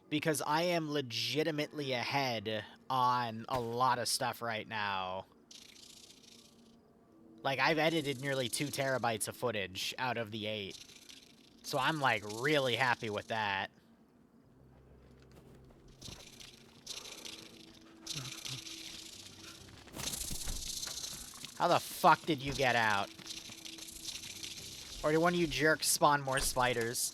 Because I am legitimately ahead on a lot of stuff right now. Like, I've edited nearly 2 terabytes of footage out of the 8. So I'm, like, really happy with that. How the fuck did you get out? Or did one of you jerks spawn more spiders?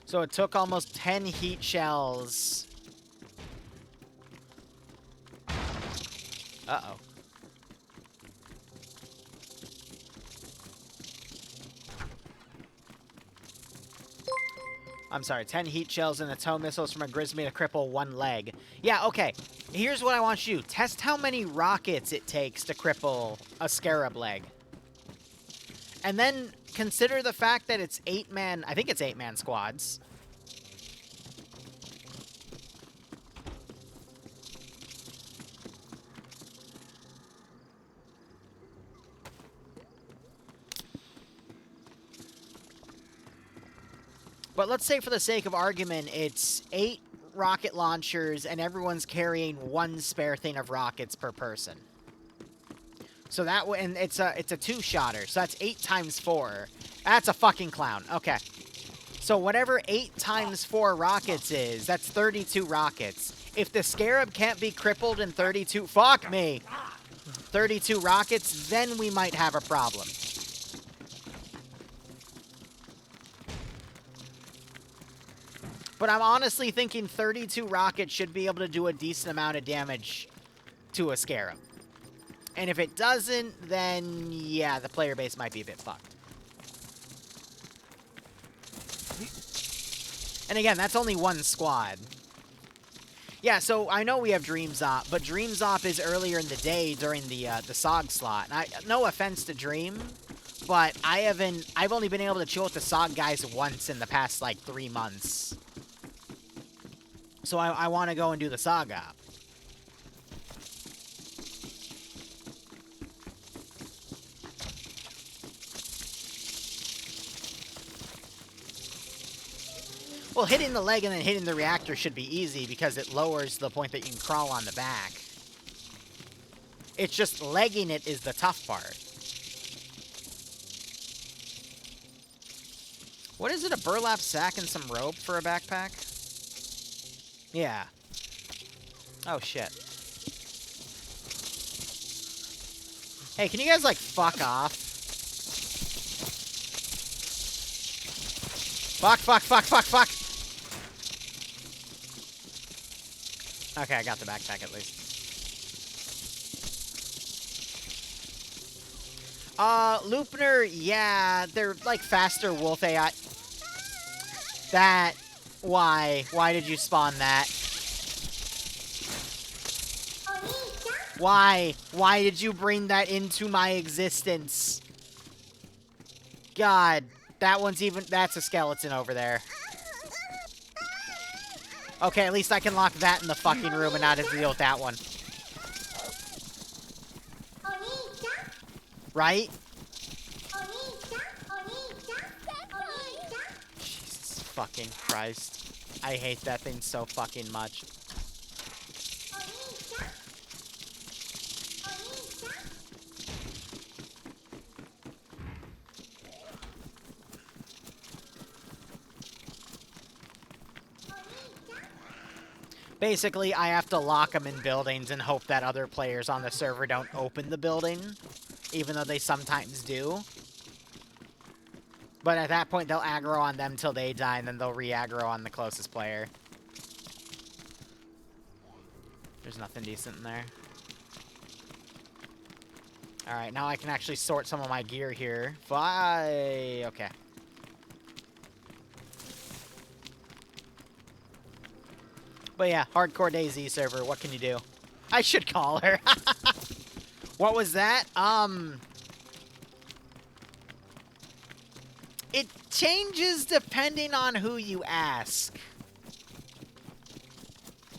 So it took almost 10 heat shells. Uh-oh. I'm sorry, 10 heat shells and the tow missiles from a Grizzly to cripple 1 leg. Yeah, okay. Here's what I want you to do. Test how many rockets it takes to cripple a scarab leg. And then consider the fact that it's 8-man... I think it's 8-man squads. But let's say for the sake of argument, it's 8 rocket launchers and everyone's carrying 1 spare thing of rockets per person. So that and it's a 2-shotter. So that's 8 times 4. That's a fucking clown. Okay. So whatever 8 times 4 rockets is, that's 32 rockets. If the scarab can't be crippled in 32, fuck me, 32 rockets, then we might have a problem. But I'm honestly thinking 32 rockets should be able to do a decent amount of damage to a scarab. And if it doesn't, then yeah, the player base might be a bit fucked. And again, that's only 1 squad. Yeah, so I know we have Dreams Op, but Dreams Op is earlier in the day during the SOG slot. And no offense to Dream, but I've only been able to chill with the SOG guys once in the past, like, 3 months. So I want to go and do the SOG op. Well, hitting the leg and then hitting the reactor should be easy because it lowers the point that you can crawl on the back. It's just legging it is the tough part. What is it, a burlap sack and some rope for a backpack? Yeah. Oh, shit. Hey, can you guys, like, fuck off? Fuck, fuck, fuck, fuck, fuck! Okay, I got the backpack at least. Lupner, yeah, they're, like, faster wolf AI. That... Why? Why did you spawn that? Why? Why did you bring that into my existence? God, that one's even... That's a skeleton over there. Okay, at least I can lock that in the fucking room and not have to deal with that one. Right? Jesus fucking Christ. I hate that thing so fucking much. Basically, I have to lock them in buildings and hope that other players on the server don't open the building, even though they sometimes do. But at that point, they'll aggro on them till they die, and then they'll re-aggro on the closest player. There's nothing decent in there. Alright, now I can actually sort some of my gear here. Okay. But yeah, hardcore DayZ server, what can you do? I should call her. What was that? It changes depending on who you ask.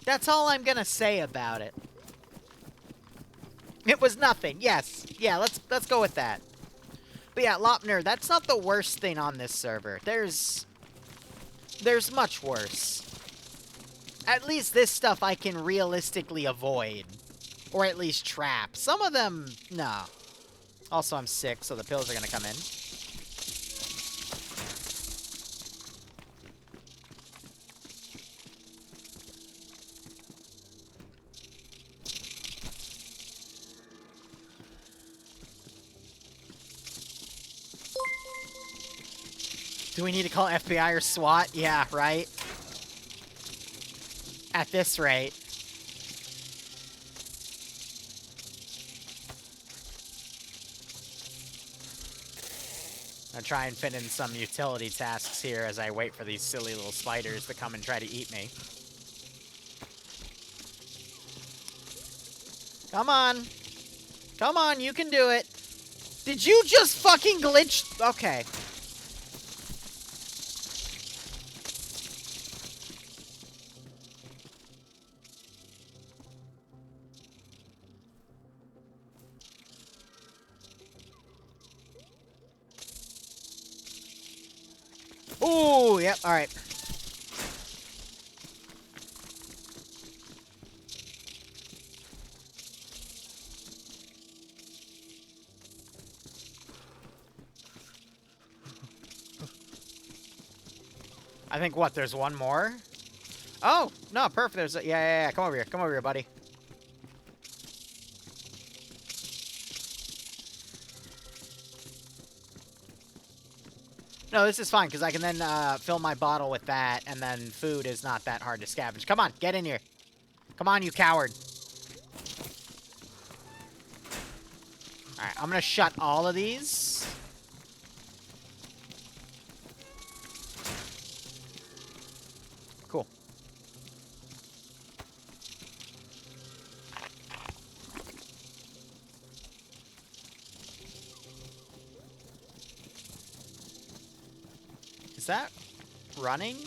That's all I'm gonna say about it. It was nothing, yes. Yeah, let's go with that. But yeah, Lopner, that's not the worst thing on this server. There's much worse. At least this stuff I can realistically avoid. Or at least trap. Some of them, no. Also, I'm sick, so the pills are gonna come in. Do we need to call FBI or SWAT? Yeah, right? At this rate. I'll try and fit in some utility tasks here as I wait for these silly little spiders to come and try to eat me. Come on. Come on, you can do it. Did you just fucking glitch? Okay. Ooh, yep, alright. I think, what, there's one more? Oh, no, perfect. There's a, yeah. Come over here, buddy. No, this is fine, because I can then fill my bottle with that, and then food is not that hard to scavenge. Come on, get in here. Come on, you coward. Alright, I'm going to shut all of these. Cool. Is that running?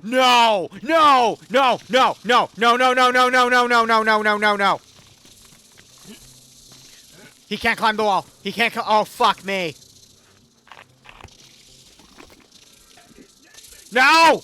No! No! No! No! No! No! No! No! No! No! No! No! No! No! No! No! No! He can't climb the wall. He can't. Oh, fuck me. No!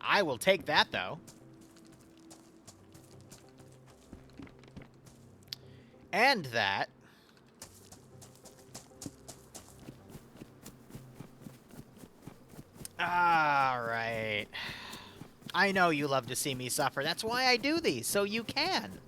I will take that, though. And that. Alright. I know you love to see me suffer. That's why I do these, so you can.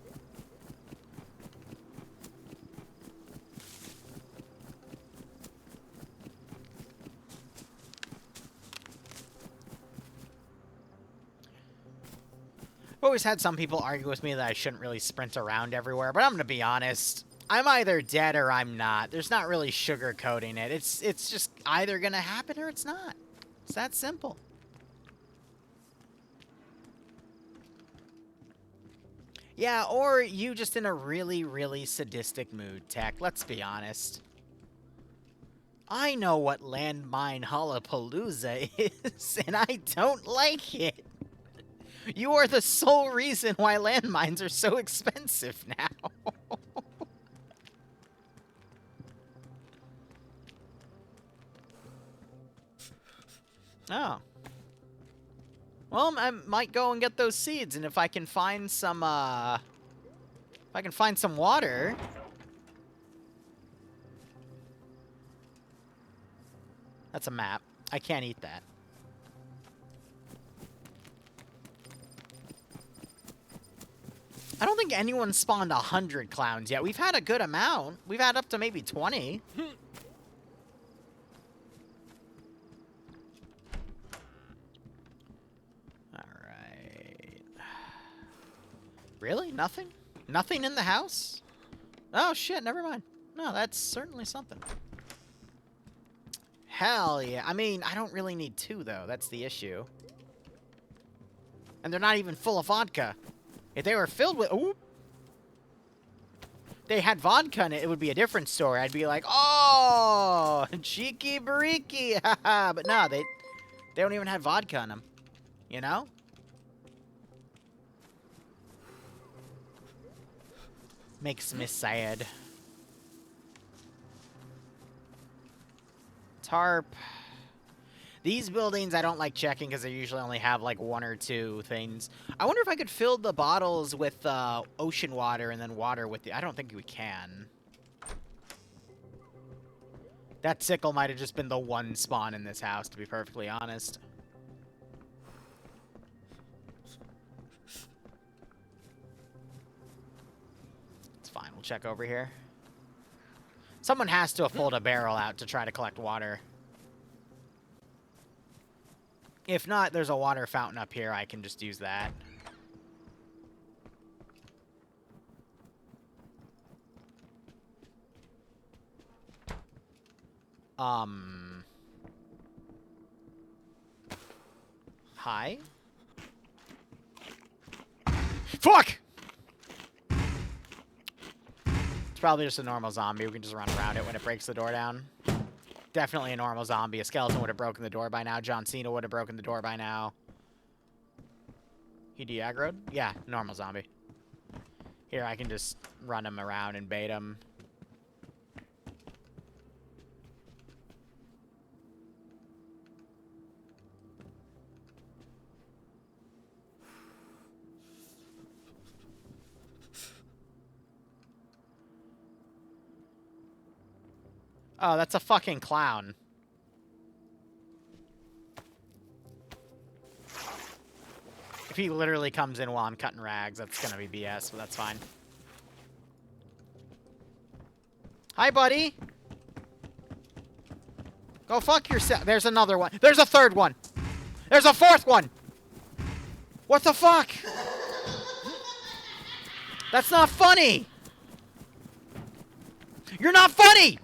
I've always had some people argue with me that I shouldn't really sprint around everywhere, but I'm gonna be honest. I'm either dead or I'm not. There's not really sugarcoating it. It's just either gonna happen or it's not. It's that simple. Yeah, or you just in a really, really sadistic mood, Tech. Let's be honest. I know what landmine Hollapalooza is, and I don't like it. You are the sole reason why landmines are so expensive now. Oh. Well, I might go and get those seeds, and if I can find some, if I can find some water... That's a map. I can't eat that. I don't think anyone spawned 100 clowns yet. We've had a good amount. We've had up to maybe 20. Alright. Really? Nothing? Nothing in the house? Oh, shit. Never mind. No, that's certainly something. Hell yeah. I mean, I don't really need 2, though. That's the issue. And they're not even full of vodka. If they were filled with... Ooh, they had vodka in it, it would be a different story. I'd be like, oh, cheeky bariki. Haha. But no, they don't even have vodka in them. You know? Makes me sad. Tarp. These buildings I don't like checking because they usually only have like 1 or 2 things. I wonder if I could fill the bottles with ocean water and then water with the... I don't think we can. That sickle might have just been the one spawn in this house, to be perfectly honest. It's fine. We'll check over here. Someone has to have pulled a barrel out to try to collect water. If not, there's a water fountain up here. I can just use that. Hi? Fuck! It's probably just a normal zombie. We can just run around it when it breaks the door down. Definitely a normal zombie. A skeleton would have broken the door by now. John Cena would have broken the door by now. He de-aggroed? Yeah, normal zombie. Here, I can just run him around and bait him. Oh, that's a fucking clown. If he literally comes in while I'm cutting rags, that's gonna be BS, but that's fine. Hi, buddy. Go fuck yourself. There's another one. There's a third one. There's a fourth one. What the fuck? That's not funny. You're not funny.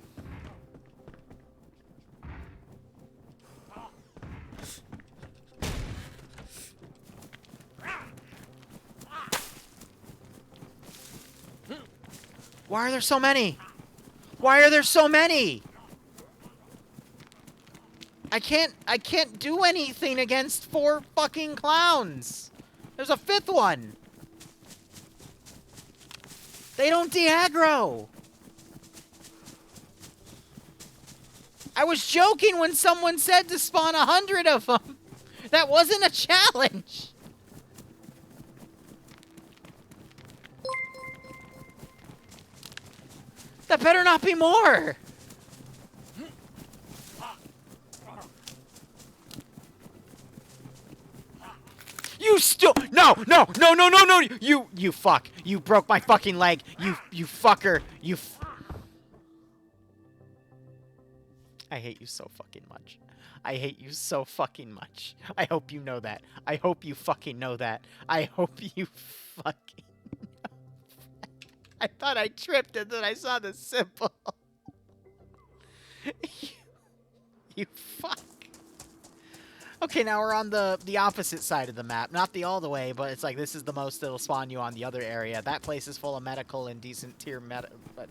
Why are there so many? Why are there so many? I can't do anything against 4 fucking clowns. There's a 5th one. They don't de-aggro. I was joking when someone said to spawn 100 of them. That wasn't a challenge! That better not be more! You still— No! No! No! No! No! No! You fuck! You broke my fucking leg! You fucker! I hate you so fucking much. I hate you so fucking much. I hope you know that. I hope you fucking know that. I hope you fucking know that. I thought I tripped and then I saw the symbol. you fuck. Okay, now we're on the opposite side of the map. Not the all the way, but it's like this is the most it'll spawn you on the other area. That place is full of medical and decent tier meta. But,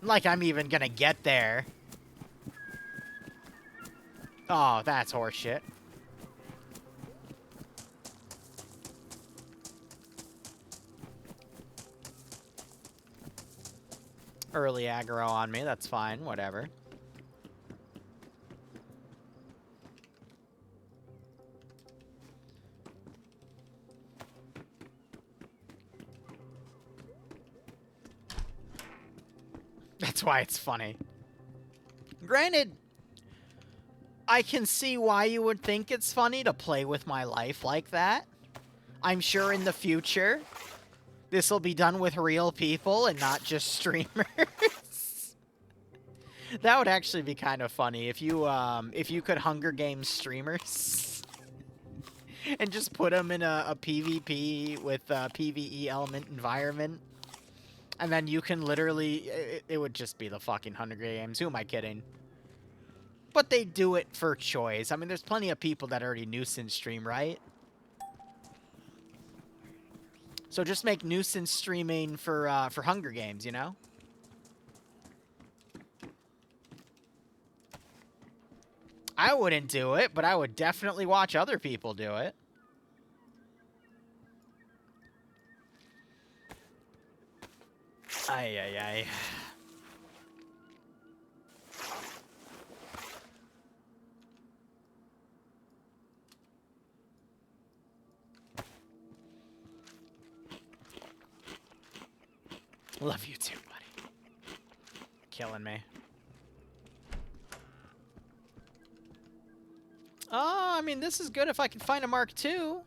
like I'm even gonna get there. Oh, that's horseshit. Early aggro on me, that's fine, whatever. That's why it's funny. Granted, I can see why you would think it's funny to play with my life like that. I'm sure in the future, this will be done with real people and not just streamers. That would actually be kind of funny if you could Hunger Games streamers and just put them in a PvP with a PvE element environment. And then you can literally, it would just be the fucking Hunger Games. Who am I kidding? But they do it for choice. I mean, there's plenty of people that already nuisance stream, right? So just make nuisance streaming for Hunger Games, you know? I wouldn't do it, but I would definitely watch other people do it. Ay, ay, ay. Love you too, buddy. Killing me. I mean, this is good if I can find a Mark II. You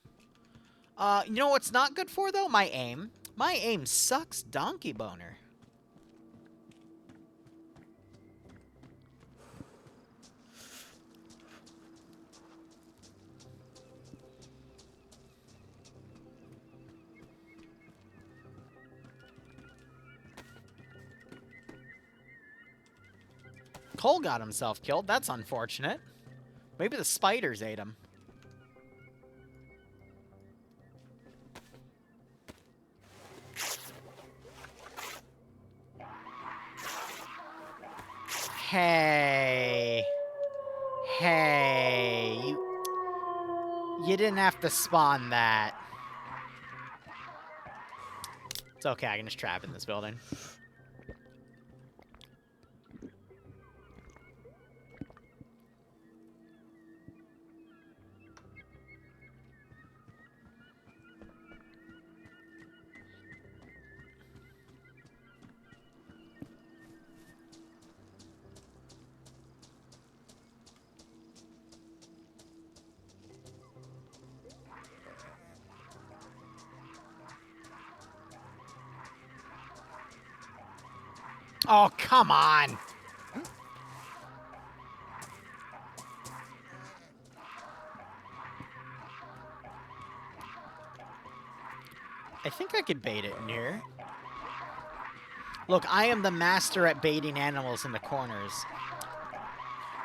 know what's not good for, though? My aim. My aim sucks donkey boner. Cole got himself killed. That's unfortunate. Maybe the spiders ate him. Hey. Hey. You didn't have to spawn that. It's okay, I can just trap in this building. Oh, come on! I think I could bait it in here. Look, I am the master at baiting animals in the corners.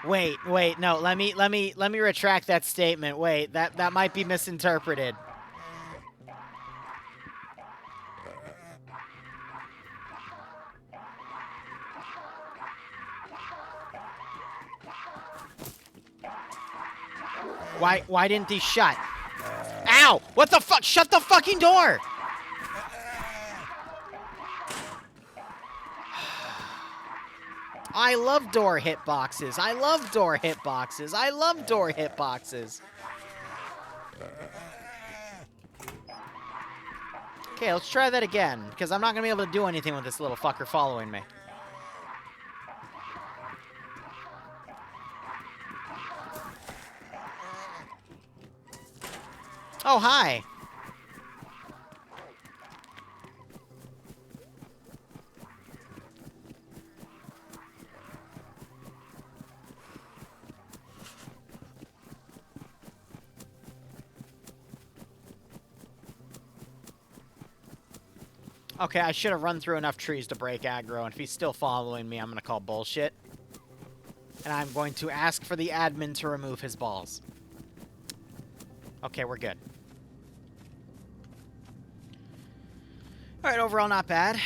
Wait, no, let me retract that statement. Wait, that might be misinterpreted. Why didn't he shut? Ow! What the fuck? Shut the fucking door! I love door hitboxes. I love door hitboxes. I love door hitboxes. Okay, let's try that again, because I'm not going to be able to do anything with this little fucker following me. Oh, hi. Okay, I should have run through enough trees to break aggro, and if he's still following me, I'm going to call bullshit. And I'm going to ask for the admin to remove his balls. Okay, we're good. Alright, overall not bad.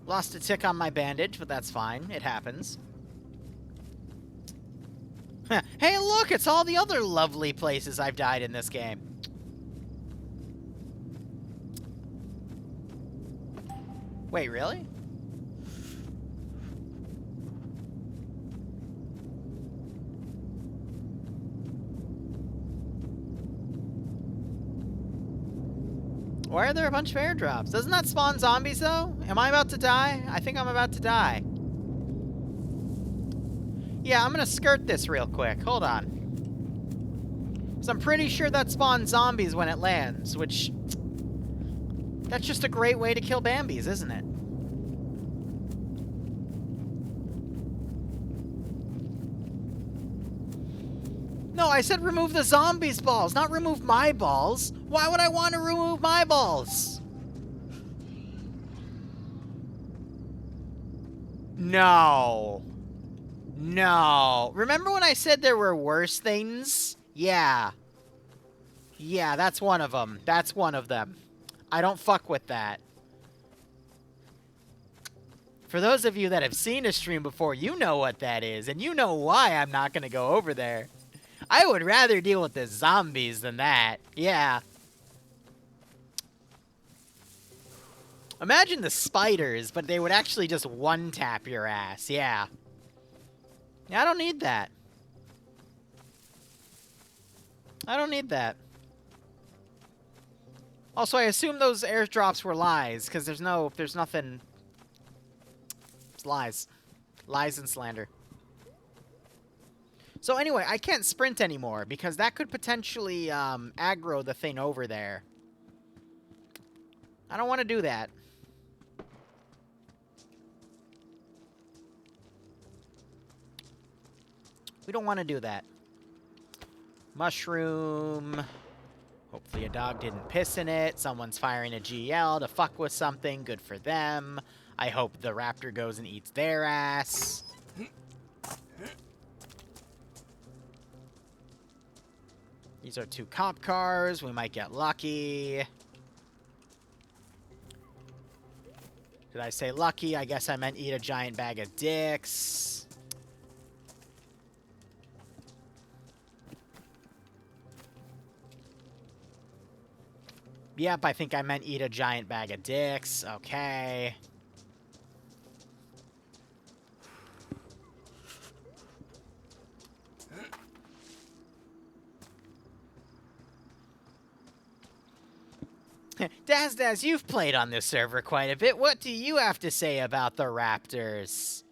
Lost a tick on my bandage, but that's fine. It happens. Hey, look! It's all the other lovely places I've died in this game. Wait, really? Why are there a bunch of airdrops? Doesn't that spawn zombies, though? Am I about to die? I think I'm about to die. Yeah, I'm gonna skirt this real quick. Hold on. Because I'm pretty sure that spawns zombies when it lands, which... That's just a great way to kill Bambis, isn't it? No, I said remove the zombies' balls, not remove my balls. Why would I want to remove my balls? No. No. Remember when I said there were worse things? Yeah. Yeah, that's one of them. That's one of them. I don't fuck with that. For those of you that have seen a stream before, you know what that is, and you know why I'm not going to go over there. I would rather deal with the zombies than that. Yeah. Imagine the spiders, but they would actually just one-tap your ass. Yeah. Yeah, I don't need that. I don't need that. Also, I assume those airdrops were lies, because there's nothing... It's lies. Lies and slander. So anyway, I can't sprint anymore, because that could potentially aggro the thing over there. I don't want to do that. We don't want to do that. Mushroom. Hopefully a dog didn't piss in it. Someone's firing a GL to fuck with something. Good for them. I hope the raptor goes and eats their ass. These are 2 cop cars. We might get lucky. Did I say lucky? I guess I meant eat a giant bag of dicks. Yep, I think I meant eat a giant bag of dicks. Okay. DayZ, you've played on this server quite a bit. What do you have to say about the raptors?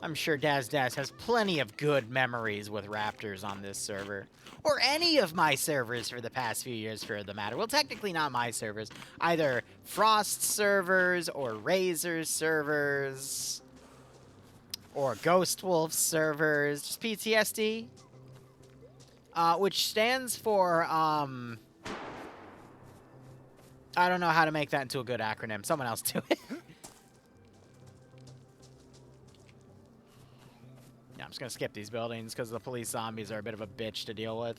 I'm sure DayZ has plenty of good memories with raptors on this server. Or any of my servers for the past few years, for the matter. Well, technically not my servers. Either Frost servers or Razor servers. Or Ghost Wolf servers. Just PTSD. Which stands for, I don't know how to make that into a good acronym. Someone else do it. Yeah, I'm just gonna skip these buildings because the police zombies are a bit of a bitch to deal with.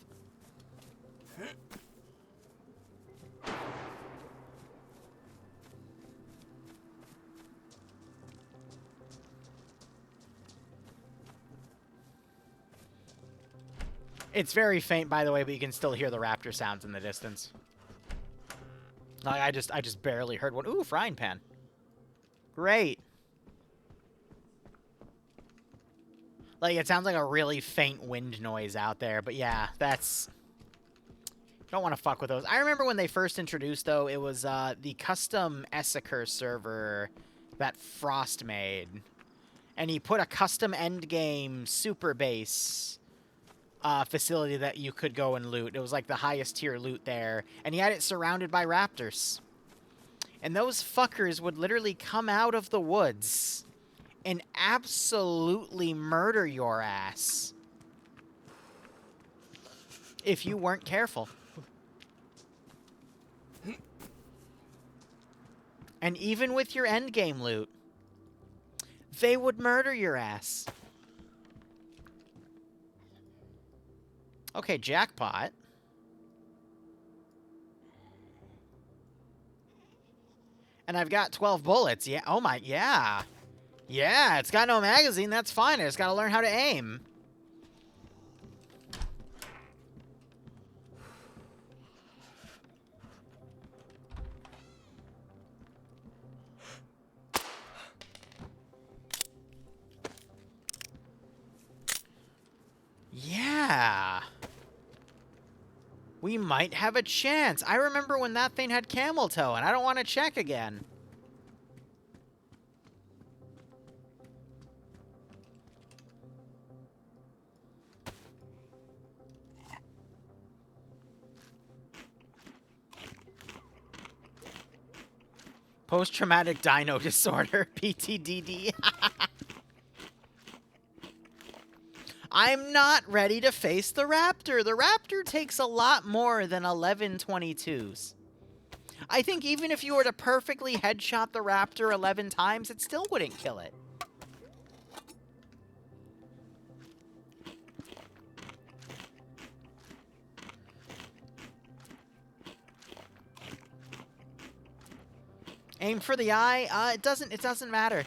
It's very faint, by the way, but you can still hear the raptor sounds in the distance. Like, I just barely heard one. Ooh, frying pan. Great. Like, it sounds like a really faint wind noise out there, but yeah, that's... Don't want to fuck with those. I remember when they first introduced, though, it was the custom Essaker server that Frost made. And he put a custom endgame super base facility that you could go and loot. It was like the highest tier loot there. And he had it surrounded by raptors. And those fuckers would literally come out of the woods and absolutely murder your ass if you weren't careful. And even with your endgame loot, they would murder your ass. Okay, jackpot. And I've got 12 bullets. Yeah. Oh my, yeah. Yeah, it's got no magazine. That's fine. I just gotta learn how to aim. Yeah. We might have a chance. I remember when that thing had camel toe, and I don't want to check again. Post-traumatic dino disorder, PTDD. I'm not ready to face the raptor. The raptor takes a lot more than 11/22s. I think even if you were to perfectly headshot the raptor 11 times, it still wouldn't kill it. Aim for the eye? It doesn't matter.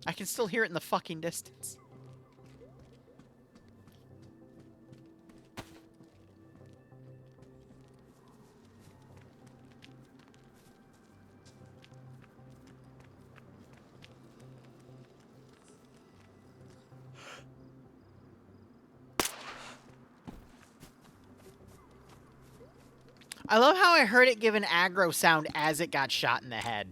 I can still hear it in the fucking distance. I love how I heard it give an aggro sound as it got shot in the head.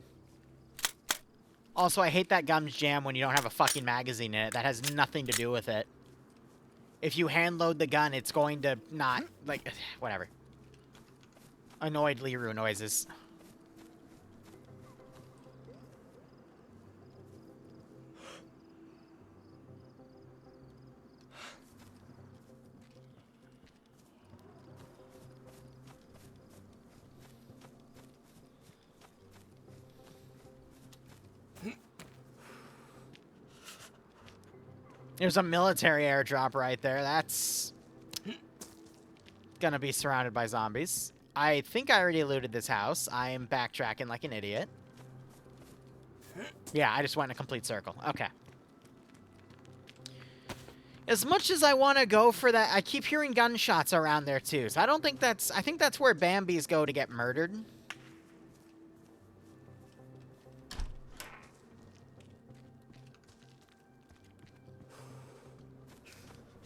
Also, I hate that gums jam when you don't have a fucking magazine in it. That has nothing to do with it. If you hand load the gun, it's going to not, like, whatever. Annoyed Liru noises. There's a military airdrop right there. That's gonna be surrounded by zombies. I think I already looted this house. I am backtracking like an idiot. Yeah, I just went in a complete circle. Okay. As much as I want to go for that, I keep hearing gunshots around there too. So I don't think that's... I think that's where Bambis go to get murdered.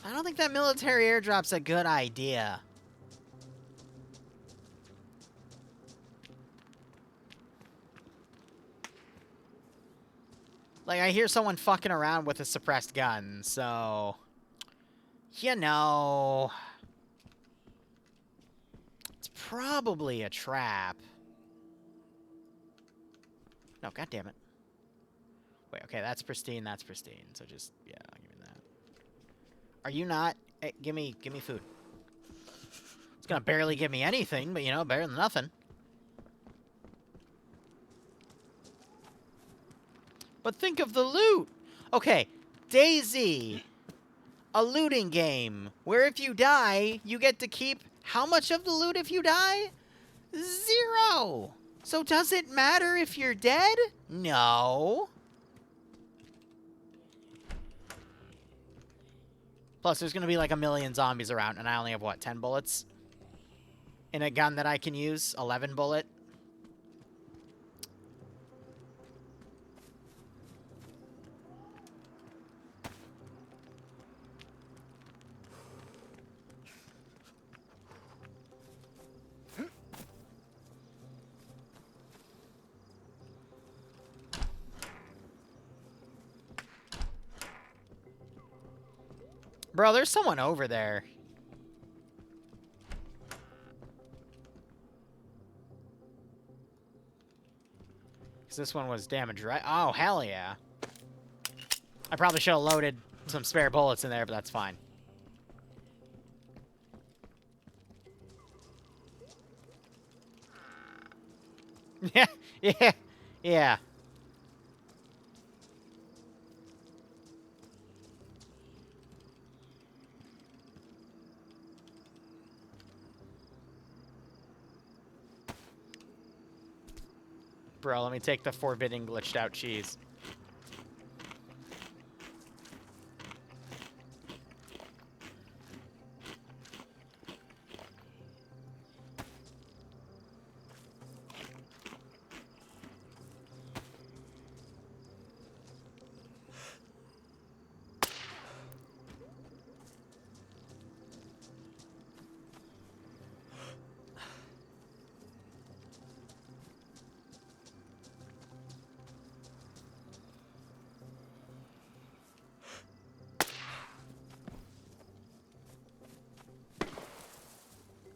I don't think that military airdrop's a good idea. Like, I hear someone fucking around with a suppressed gun, so... You know... It's probably a trap. No, goddammit. Wait, okay, that's pristine, so just... Yeah, I'll give me that. Are you not? Hey, give me food. It's gonna barely give me anything, but, you know, better than nothing. But think of the loot! Okay, DayZ. A looting game, where if you die, you get to keep how much of the loot if you die? 0! So does it matter if you're dead? No. Plus, there's gonna be like a million zombies around, and I only have, what, 10 bullets? In a gun that I can use? 11 bullet? Bro, there's someone over there. Because this one was damaged, right? Oh, hell yeah. I probably should have loaded some spare bullets in there, but that's fine. Yeah, yeah, yeah. Bro, let me take the forbidden glitched out cheese.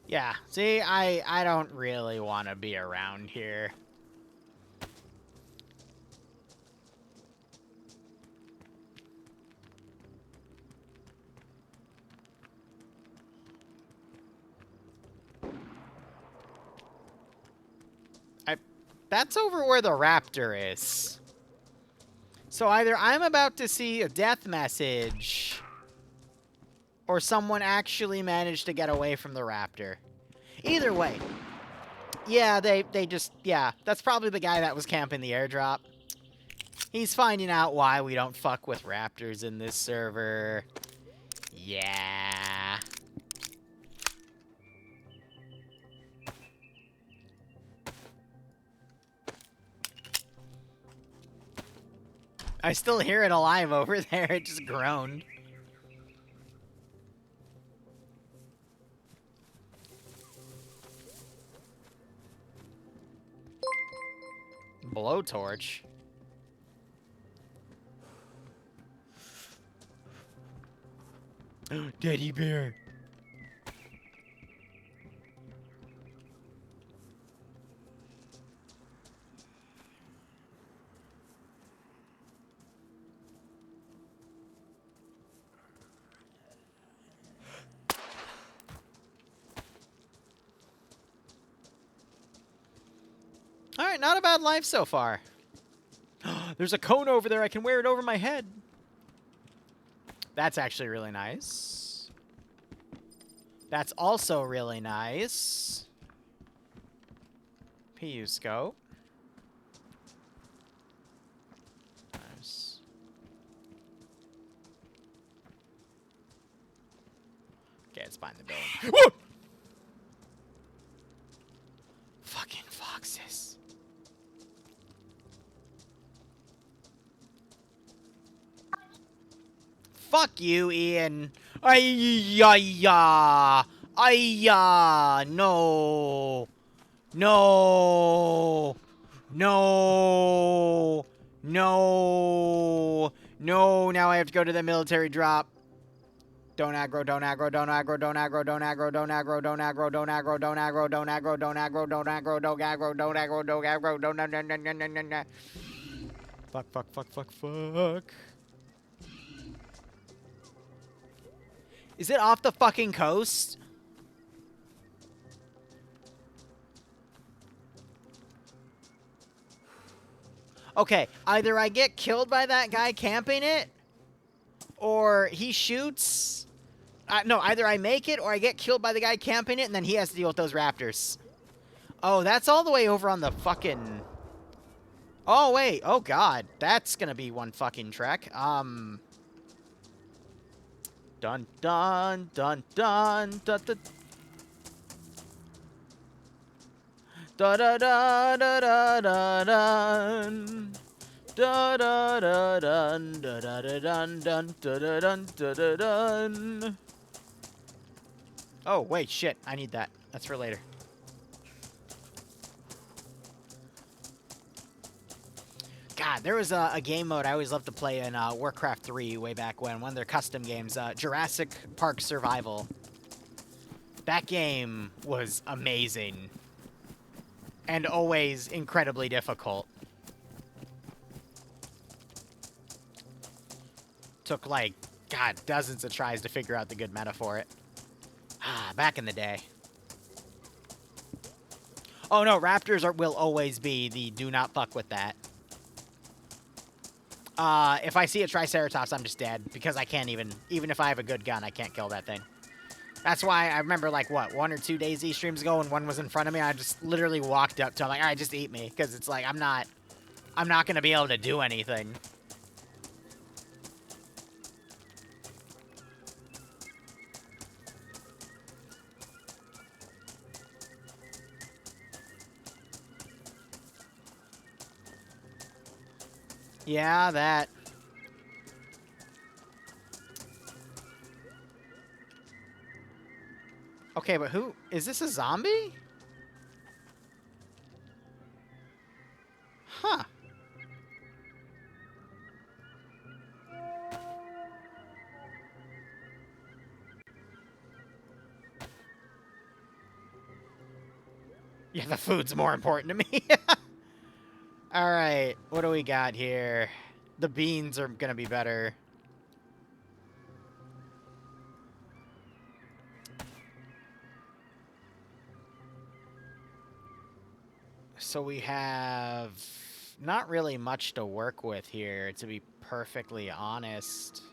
Yeah, see, I don't really want to be around here. That's over where the raptor is. So either I'm about to see a death message, or someone actually managed to get away from the raptor. Either way. Yeah, they just, yeah, that's probably the guy that was camping the airdrop. He's finding out why we don't fuck with raptors in this server. Yeah. I still hear it alive over there. It just groaned. Blowtorch. Teddy bear. All right, not a bad life so far. There's a cone over there. I can wear it over my head. That's actually really nice. That's also really nice. PU scope. Nice. Okay, it's behind the building. Woo! Fucking foxes. Fuck you, Ian. Ay-ya-ya. Ay-ya. No. No. No. No. No. Now I have to go to the military drop. Don't aggro, don't aggro, don't aggro, don't aggro, don't aggro, don't aggro, don't aggro, don't aggro, don't aggro, don't aggro, don't aggro, don't aggro, don't aggro, don't aggro, don't aggro, don't fuck, fuck, fuck, fuck, fuck. Is it off the fucking coast? Okay, either I get killed by that guy camping it, or he shoots. No, either I make it, or I get killed by the guy camping it, and then he has to deal with those raptors. Oh, that's all the way over on the fucking... Oh, wait. Oh, God. That's gonna be one fucking trek. Dun, dun, dun, dun, dun, dun. Da da da da da da dun. Da da da dun da da da dun dun da da dun da da dun. Oh wait, shit! I need that. That's for later. God God, there was a game mode I always loved to play in Warcraft 3 way back when, one of their custom games, Jurassic Park Survival. That game was amazing. And always incredibly difficult. Took, like, God, dozens of tries to figure out the good meta for it. Ah, back in the day. Oh no, raptors will always be the do not fuck with that. If I see a Triceratops, I'm just dead. Because I can't even if I have a good gun, I can't kill that thing. That's why I remember, like, what, 1 or 2 DayZ streams ago when one was in front of me, I just literally walked up to him, like, all right, just eat me. Because it's like, I'm not going to be able to do anything. Yeah, that. Okay, but who... Is this a zombie? Huh. Yeah, the food's more important to me. Alright, what do we got here? The beans are gonna be better. So we have not really much to work with here, to be perfectly honest.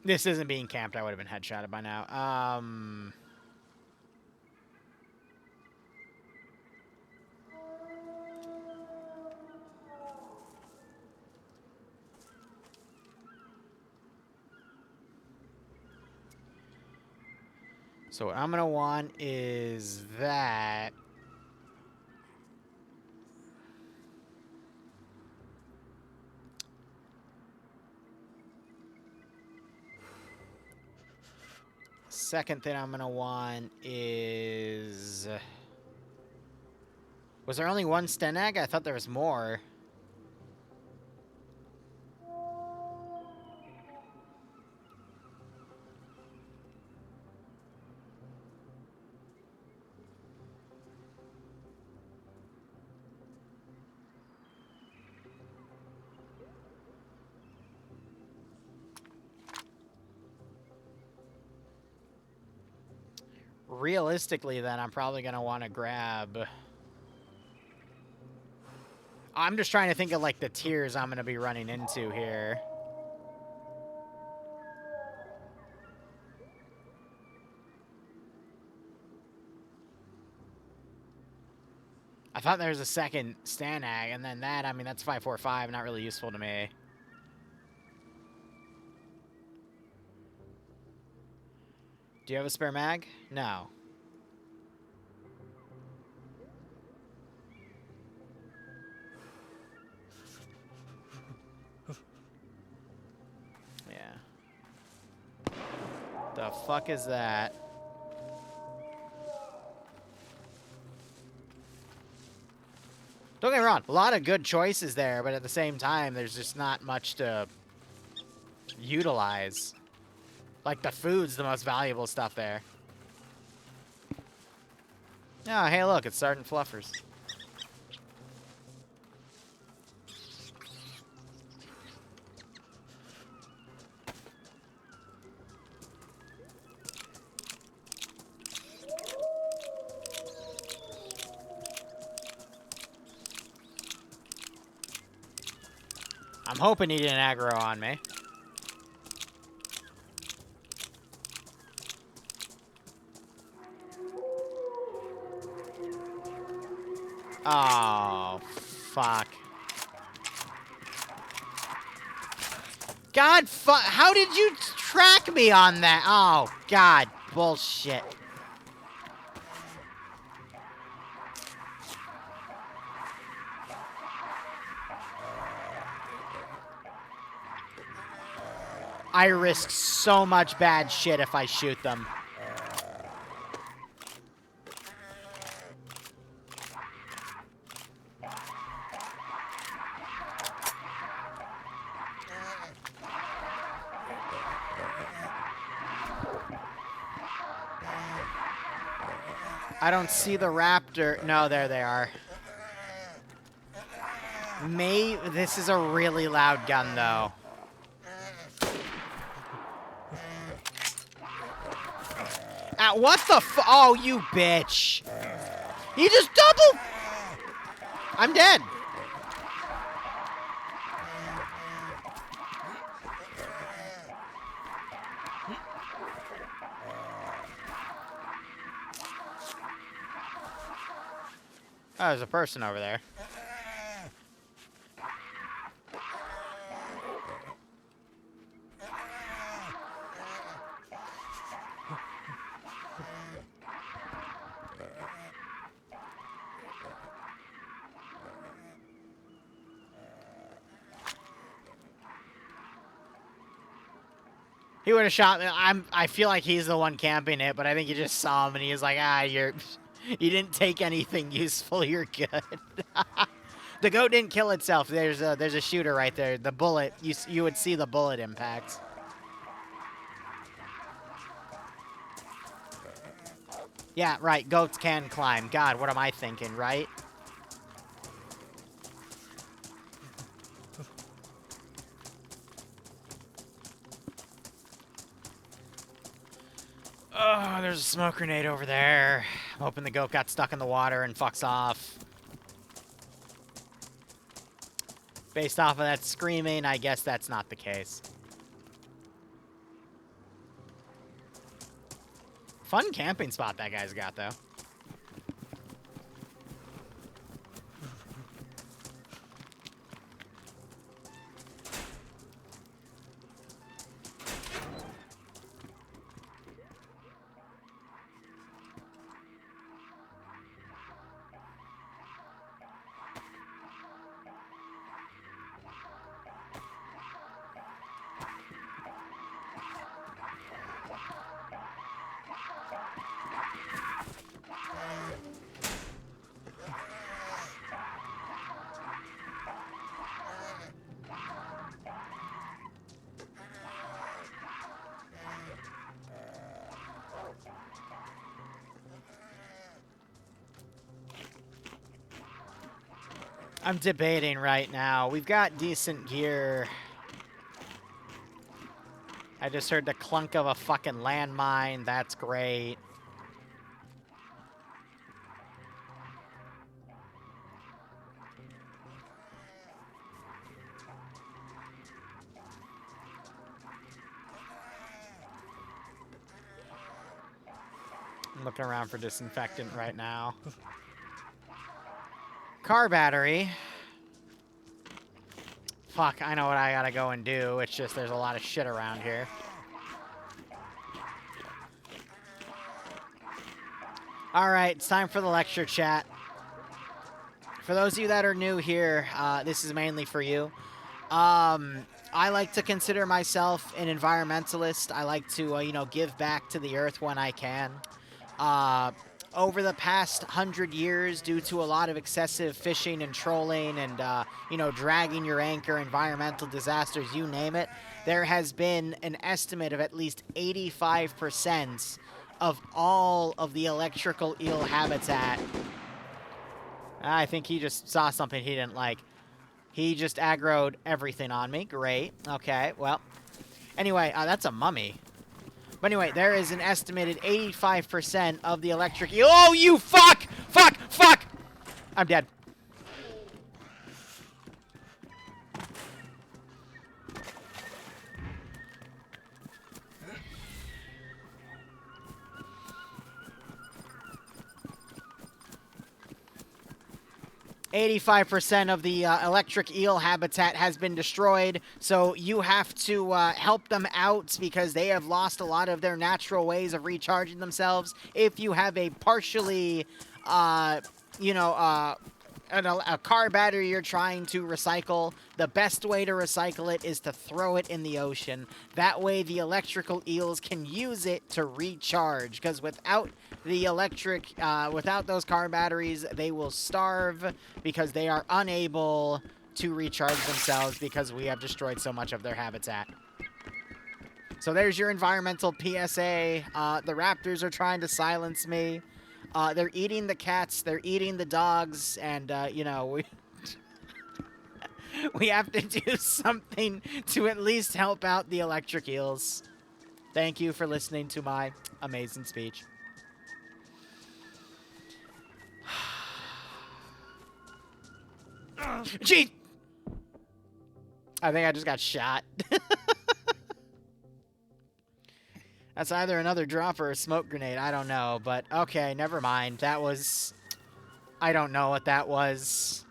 This isn't being camped. I would have been headshotted by now. So what I'm going to want is that. Second thing I'm going to want is... Was there only one Sten egg? I thought there was more. Realistically, then, I'm probably going to want to grab... I'm just trying to think of, like, the tiers I'm going to be running into here. I thought there was a second Stanag, and then that, I mean, that's 545, not really useful to me. Do you have a spare mag? No. Yeah. The fuck is that? Don't get me wrong, a lot of good choices there, but at the same time, there's just not much to utilize. Like, the food's the most valuable stuff there. Oh, hey, look, it's Sergeant Fluffers. I'm hoping he didn't aggro on me. Oh, fuck. God, how did you track me on that? Oh, God, bullshit. I risk so much bad shit if I shoot them. I don't see the raptor. No, there they are. This is a really loud gun, though. What the Oh, you bitch. He just doubled. I'm dead. Oh, there's a person over there. He would have shot me. I feel like he's the one camping it, but I think he just saw him and he was like, you didn't take anything useful. You're good. The goat didn't kill itself. There's a shooter right there. The bullet, you would see the bullet impact. Yeah, right. Goats can climb. God, what am I thinking, right? Oh, there's a smoke grenade over there. I'm hoping the goat got stuck in the water and fucks off. Based off of that screaming, I guess that's not the case. Fun camping spot that guy's got, though. I'm debating right now. We've got decent gear. I just heard the clunk of a fucking landmine. That's great. I'm looking around for disinfectant right now. Car battery. Fuck, I know what I gotta go and do. It's just there's a lot of shit around here. Alright, it's time for the lecture chat. For those of you that are new here, this is mainly for you. I like to consider myself an environmentalist. I like to, give back to the earth when I can. Over the past 100 years, due to a lot of excessive fishing and trolling and, dragging your anchor, environmental disasters, you name it, there has been an estimate of at least 85% of all of the electrical eel habitat. I think he just saw something he didn't like. He just aggroed everything on me. Great. Okay, well. Anyway, that's a mummy. But anyway, there is an estimated 85% of the electric eel. Oh, you fuck! Fuck! Fuck! I'm dead. %of the electric eel habitat has been destroyed, so you have to help them out because they have lost a lot of their natural ways of recharging themselves. If you have a partially, a car battery you're trying to recycle, the best way to recycle it is to throw it in the ocean. That way the electrical eels can use it to recharge, because without without those car batteries, they will starve because they are unable to recharge themselves because we have destroyed so much of their habitat. So there's your environmental PSA. The raptors are trying to silence me. They're eating the cats, they're eating the dogs, and, you know, we have to do something to at least help out the electric eels. Thank you for listening to my amazing speech. Gee! I think I just got shot. That's either another drop or a smoke grenade. I don't know, but okay, never mind. That was... I don't know what that was.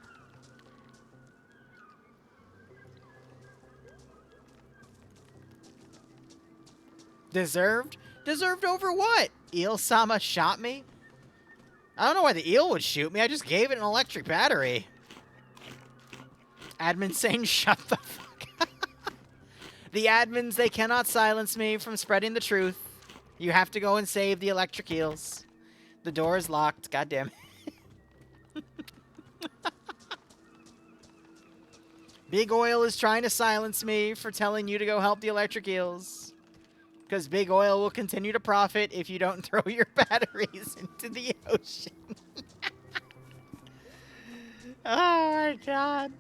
Deserved? Deserved over what? Eel-sama shot me? I don't know why the eel would shoot me. I just gave it an electric battery. Admin saying shut the fuck up. The admins, they cannot silence me from spreading the truth. You have to go and save the electric eels. The door is locked. God damn it. Big Oil is trying to silence me for telling you to go help the electric eels. Because Big Oil will continue to profit if you don't throw your batteries into the ocean. Oh my god.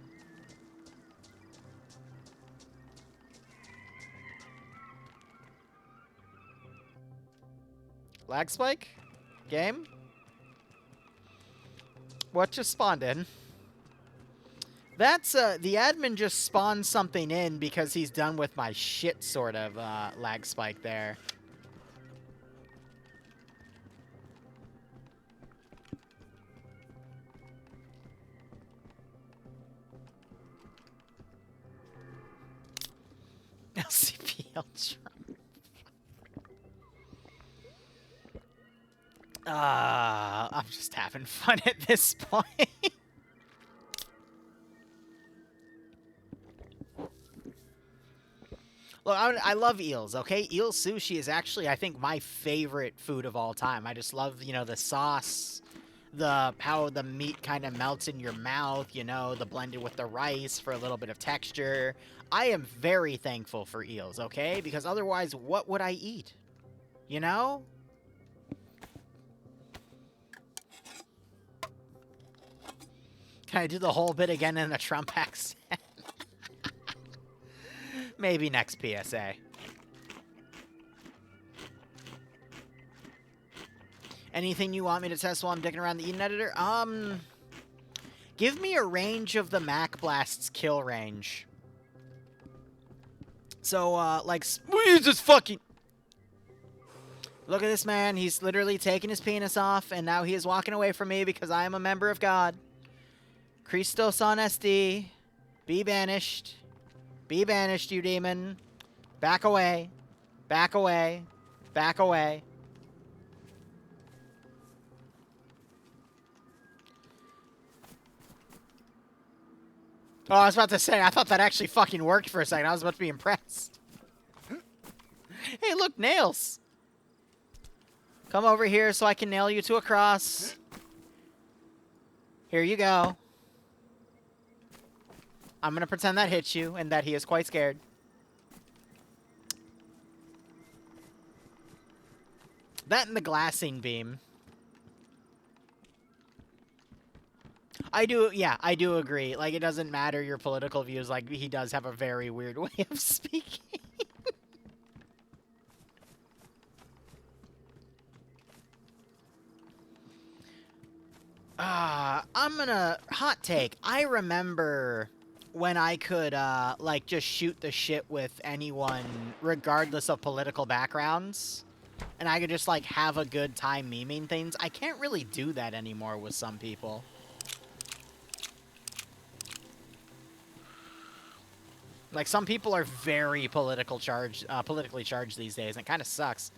Lag spike? Game? What just spawned in? That's, the admin just spawned something in because he's done with my shit sort of, lag spike there. LCPL Trump. I'm just having fun at this point. Look, I love eels, okay? Eel sushi is actually, I think, my favorite food of all time. I just love, you know, the sauce, how the meat kind of melts in your mouth, you know, the blended with the rice for a little bit of texture. I am very thankful for eels, okay? Because otherwise, what would I eat? You know? Can I do the whole bit again in a Trump accent? Maybe next PSA. Anything you want me to test while I'm dicking around the Eden editor? Give me a range of the Mac Blast's kill range. So, like, just fucking... Look at this man. He's literally taking his penis off, and now he is walking away from me because I am a member of God. Christos on SD. Be banished. Be banished, you demon. Back away. Back away. Back away. Oh, I was about to say, I thought that actually fucking worked for a second. I was about to be impressed. Hey, look, nails. Come over here so I can nail you to a cross. Here you go. I'm going to pretend that hits you and that he is quite scared. That and the glassing beam. I do agree. Like, it doesn't matter your political views. Like, he does have a very weird way of speaking. I'm gonna... Hot take. I remember when I could, like, just shoot the shit with anyone, regardless of political backgrounds. And I could just, like, have a good time memeing things. I can't really do that anymore with some people. Like, some people are very politically charged these days, and it kind of sucks.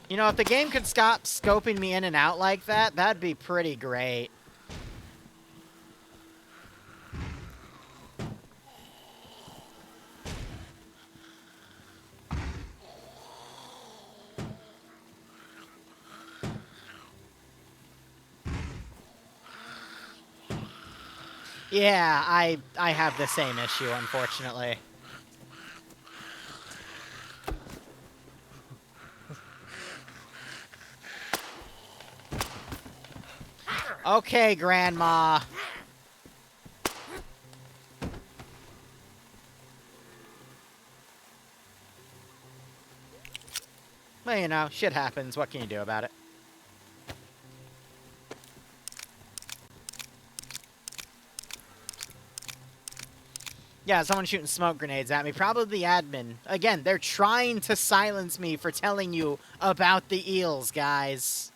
You know, if the game could stop scoping me in and out like that, that'd be pretty great. Yeah, I have the same issue, unfortunately. Okay, Grandma. Well, you know, shit happens. What can you do about it? Yeah, someone shooting smoke grenades at me. Probably the admin. Again, they're trying to silence me for telling you about the eels, guys.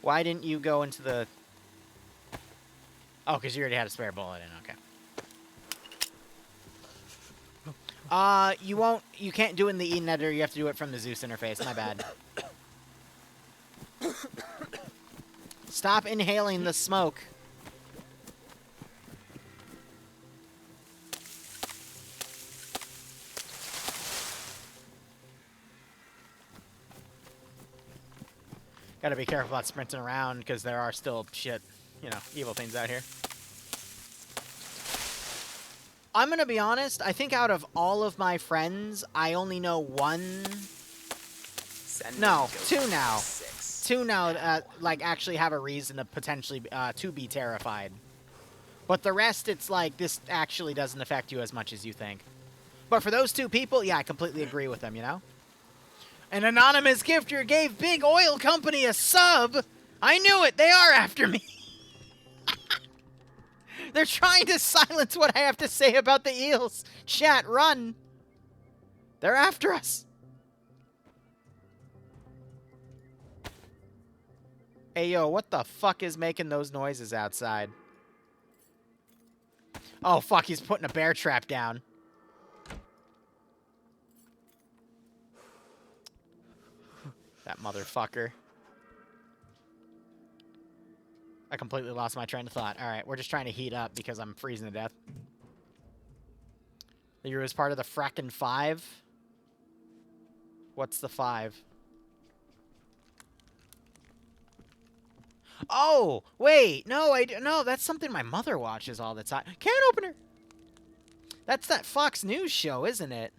Why didn't you go into the... Oh, because you already had a spare bullet in. Okay. You won't... You can't do it in the Eden editor. You have to do it from the Zeus interface. My bad. Stop inhaling the smoke. Gotta be careful about sprinting around, because there are still shit, you know, evil things out here. I'm gonna be honest, I think out of all of my friends, I only know one... No, two now. Two now, like, actually have a reason to potentially, to be terrified. But the rest, it's like, this actually doesn't affect you as much as you think. But for those two people, yeah, I completely agree with them, you know? An anonymous gifter gave Big Oil Company a sub. I knew it. They are after me. They're trying to silence what I have to say about the eels. Chat, run. They're after us. Hey, yo, what the fuck is making those noises outside? Oh, fuck, he's putting a bear trap down. That motherfucker. I completely lost my train of thought. Alright, we're just trying to heat up because I'm freezing to death. Liru is part of the frackin' 5? What's the 5? Oh! Wait! No, no, that's something my mother watches all the time. Can opener! That's that Fox News show, isn't it?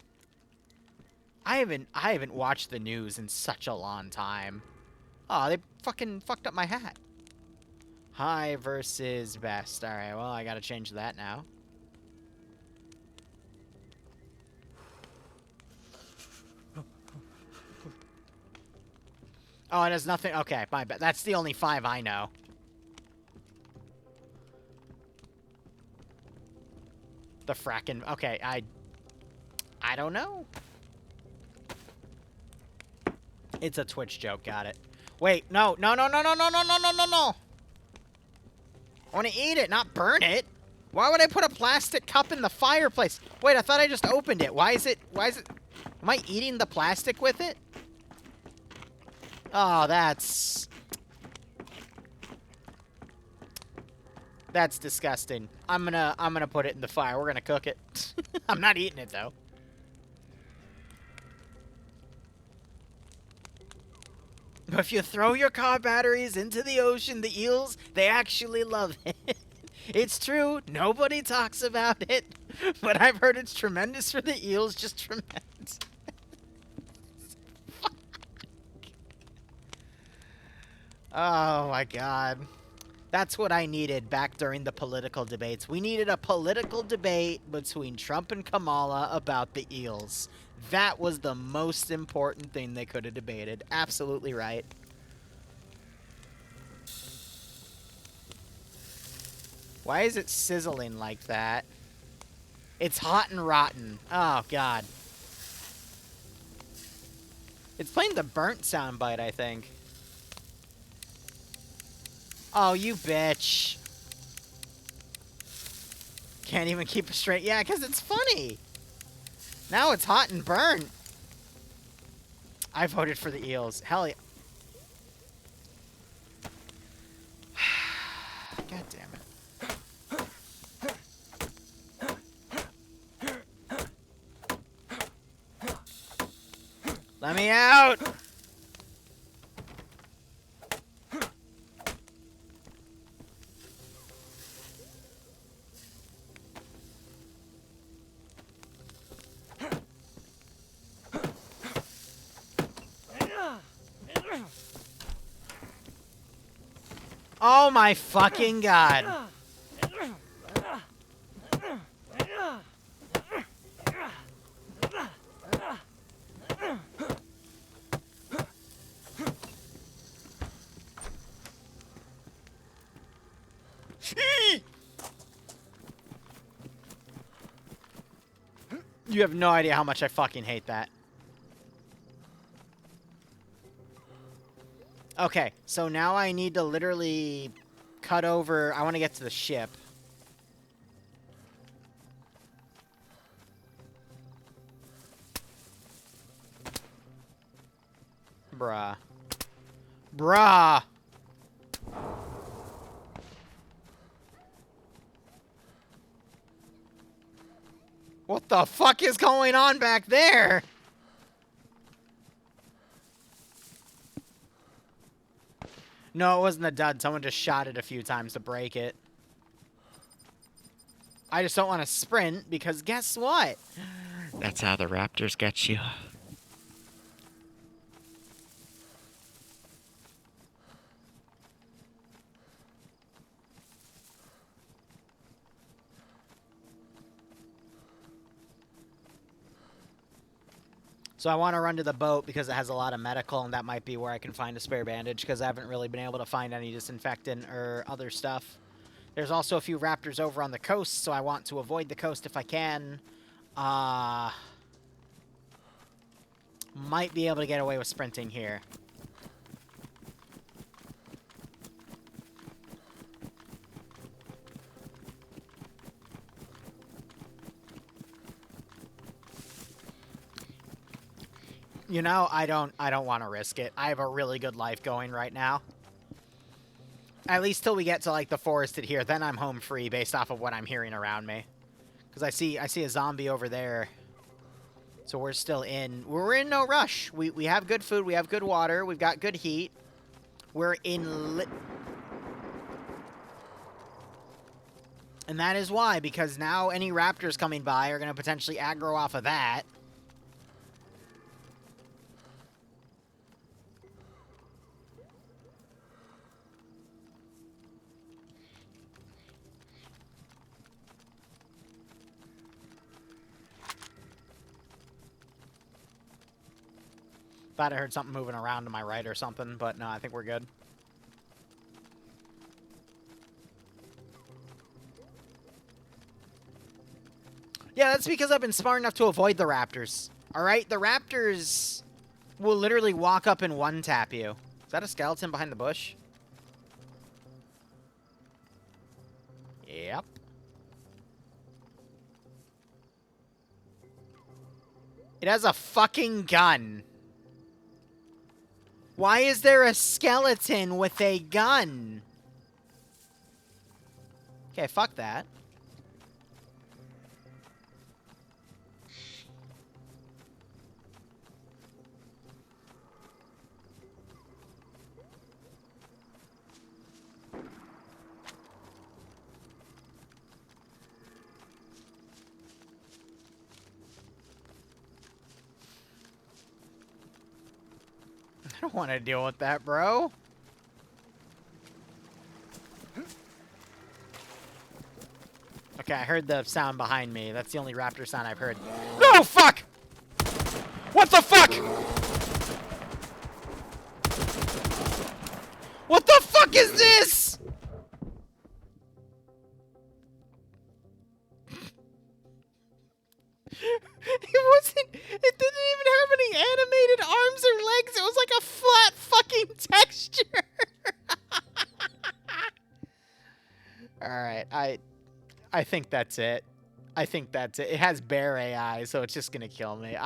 I haven't watched the news in such a long time. Oh, they fucking fucked up my hat. High versus best. Alright, well, I gotta change that now. Oh, it has nothing. Okay, my bad. That's the only 5 I know. The frackin'. Okay, I don't know. It's a Twitch joke, got it. Wait, no, no, no, no, no, no, no, no, no, no, no. I want to eat it, not burn it. Why would I put a plastic cup in the fireplace? Wait, I thought I just opened it. Why is it, am I eating the plastic with it? Oh, that's disgusting. I'm gonna put it in the fire. We're gonna cook it. I'm not eating it, though. If you throw your car batteries into the ocean, the eels, they actually love it. It's true, nobody talks about it, but I've heard it's tremendous for the eels, just tremendous. Oh my god. That's what I needed back during the political debates. We needed a political debate between Trump and Kamala about the eels. That was the most important thing they could have debated. Absolutely right. Why is it sizzling like that? It's hot and rotten. Oh, God. It's playing the burnt soundbite, I think. Oh, you bitch. Can't even keep a straight... Yeah, because it's funny. Now it's hot and burnt. I voted for the eels. Hell yeah. God damn it. Let me out! Oh my fucking god. You have no idea how much I fucking hate that. Okay, so now I need to literally cut over. I want to get to the ship. Bruh. Bruh! What the fuck is going on back there? No, it wasn't a dud. Someone just shot it a few times to break it. I just don't want to sprint because guess what? That's how the raptors get you. So I want to run to the boat because it has a lot of medical, and that might be where I can find a spare bandage because I haven't really been able to find any disinfectant or other stuff. There's also a few raptors over on the coast, so I want to avoid the coast if I can. Might be able to get away with sprinting here. You know, I don't want to risk it. I have a really good life going right now. At least till we get to like the forested here, then I'm home free based off of what I'm hearing around me. Cuz I see a zombie over there. So we're in no rush. We have good food, we have good water, we've got good heat. We're in And that is why, because now any raptors coming by are going to potentially aggro off of that. Thought I heard something moving around to my right or something, but no, I think we're good. Yeah, that's because I've been smart enough to avoid the raptors. Alright? The raptors will literally walk up and one-tap you. Is that a skeleton behind the bush? Yep. It has a fucking gun. Why is there a skeleton with a gun? Okay, fuck that. I don't want to deal with that, bro. Okay, I heard the sound behind me. That's the only raptor sound I've heard. No, fuck! What the fuck? What the fuck is this? It didn't even have any animated arms or legs. It was like a flat fucking texture. Alright, I think that's it. I think that's it. It has bear AI, so it's just gonna kill me.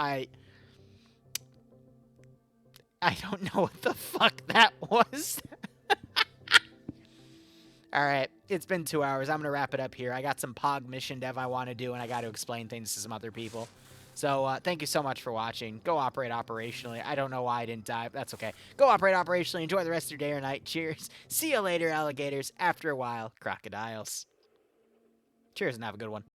I don't know what the fuck that was. All right, it's been 2 hours. I'm going to wrap it up here. I got some POG mission dev I want to do, and I got to explain things to some other people. So thank you so much for watching. Go operate operationally. I don't know why I didn't die. That's okay. Go operate operationally. Enjoy the rest of your day or night. Cheers. See you later, alligators. After a while, crocodiles. Cheers and have a good one.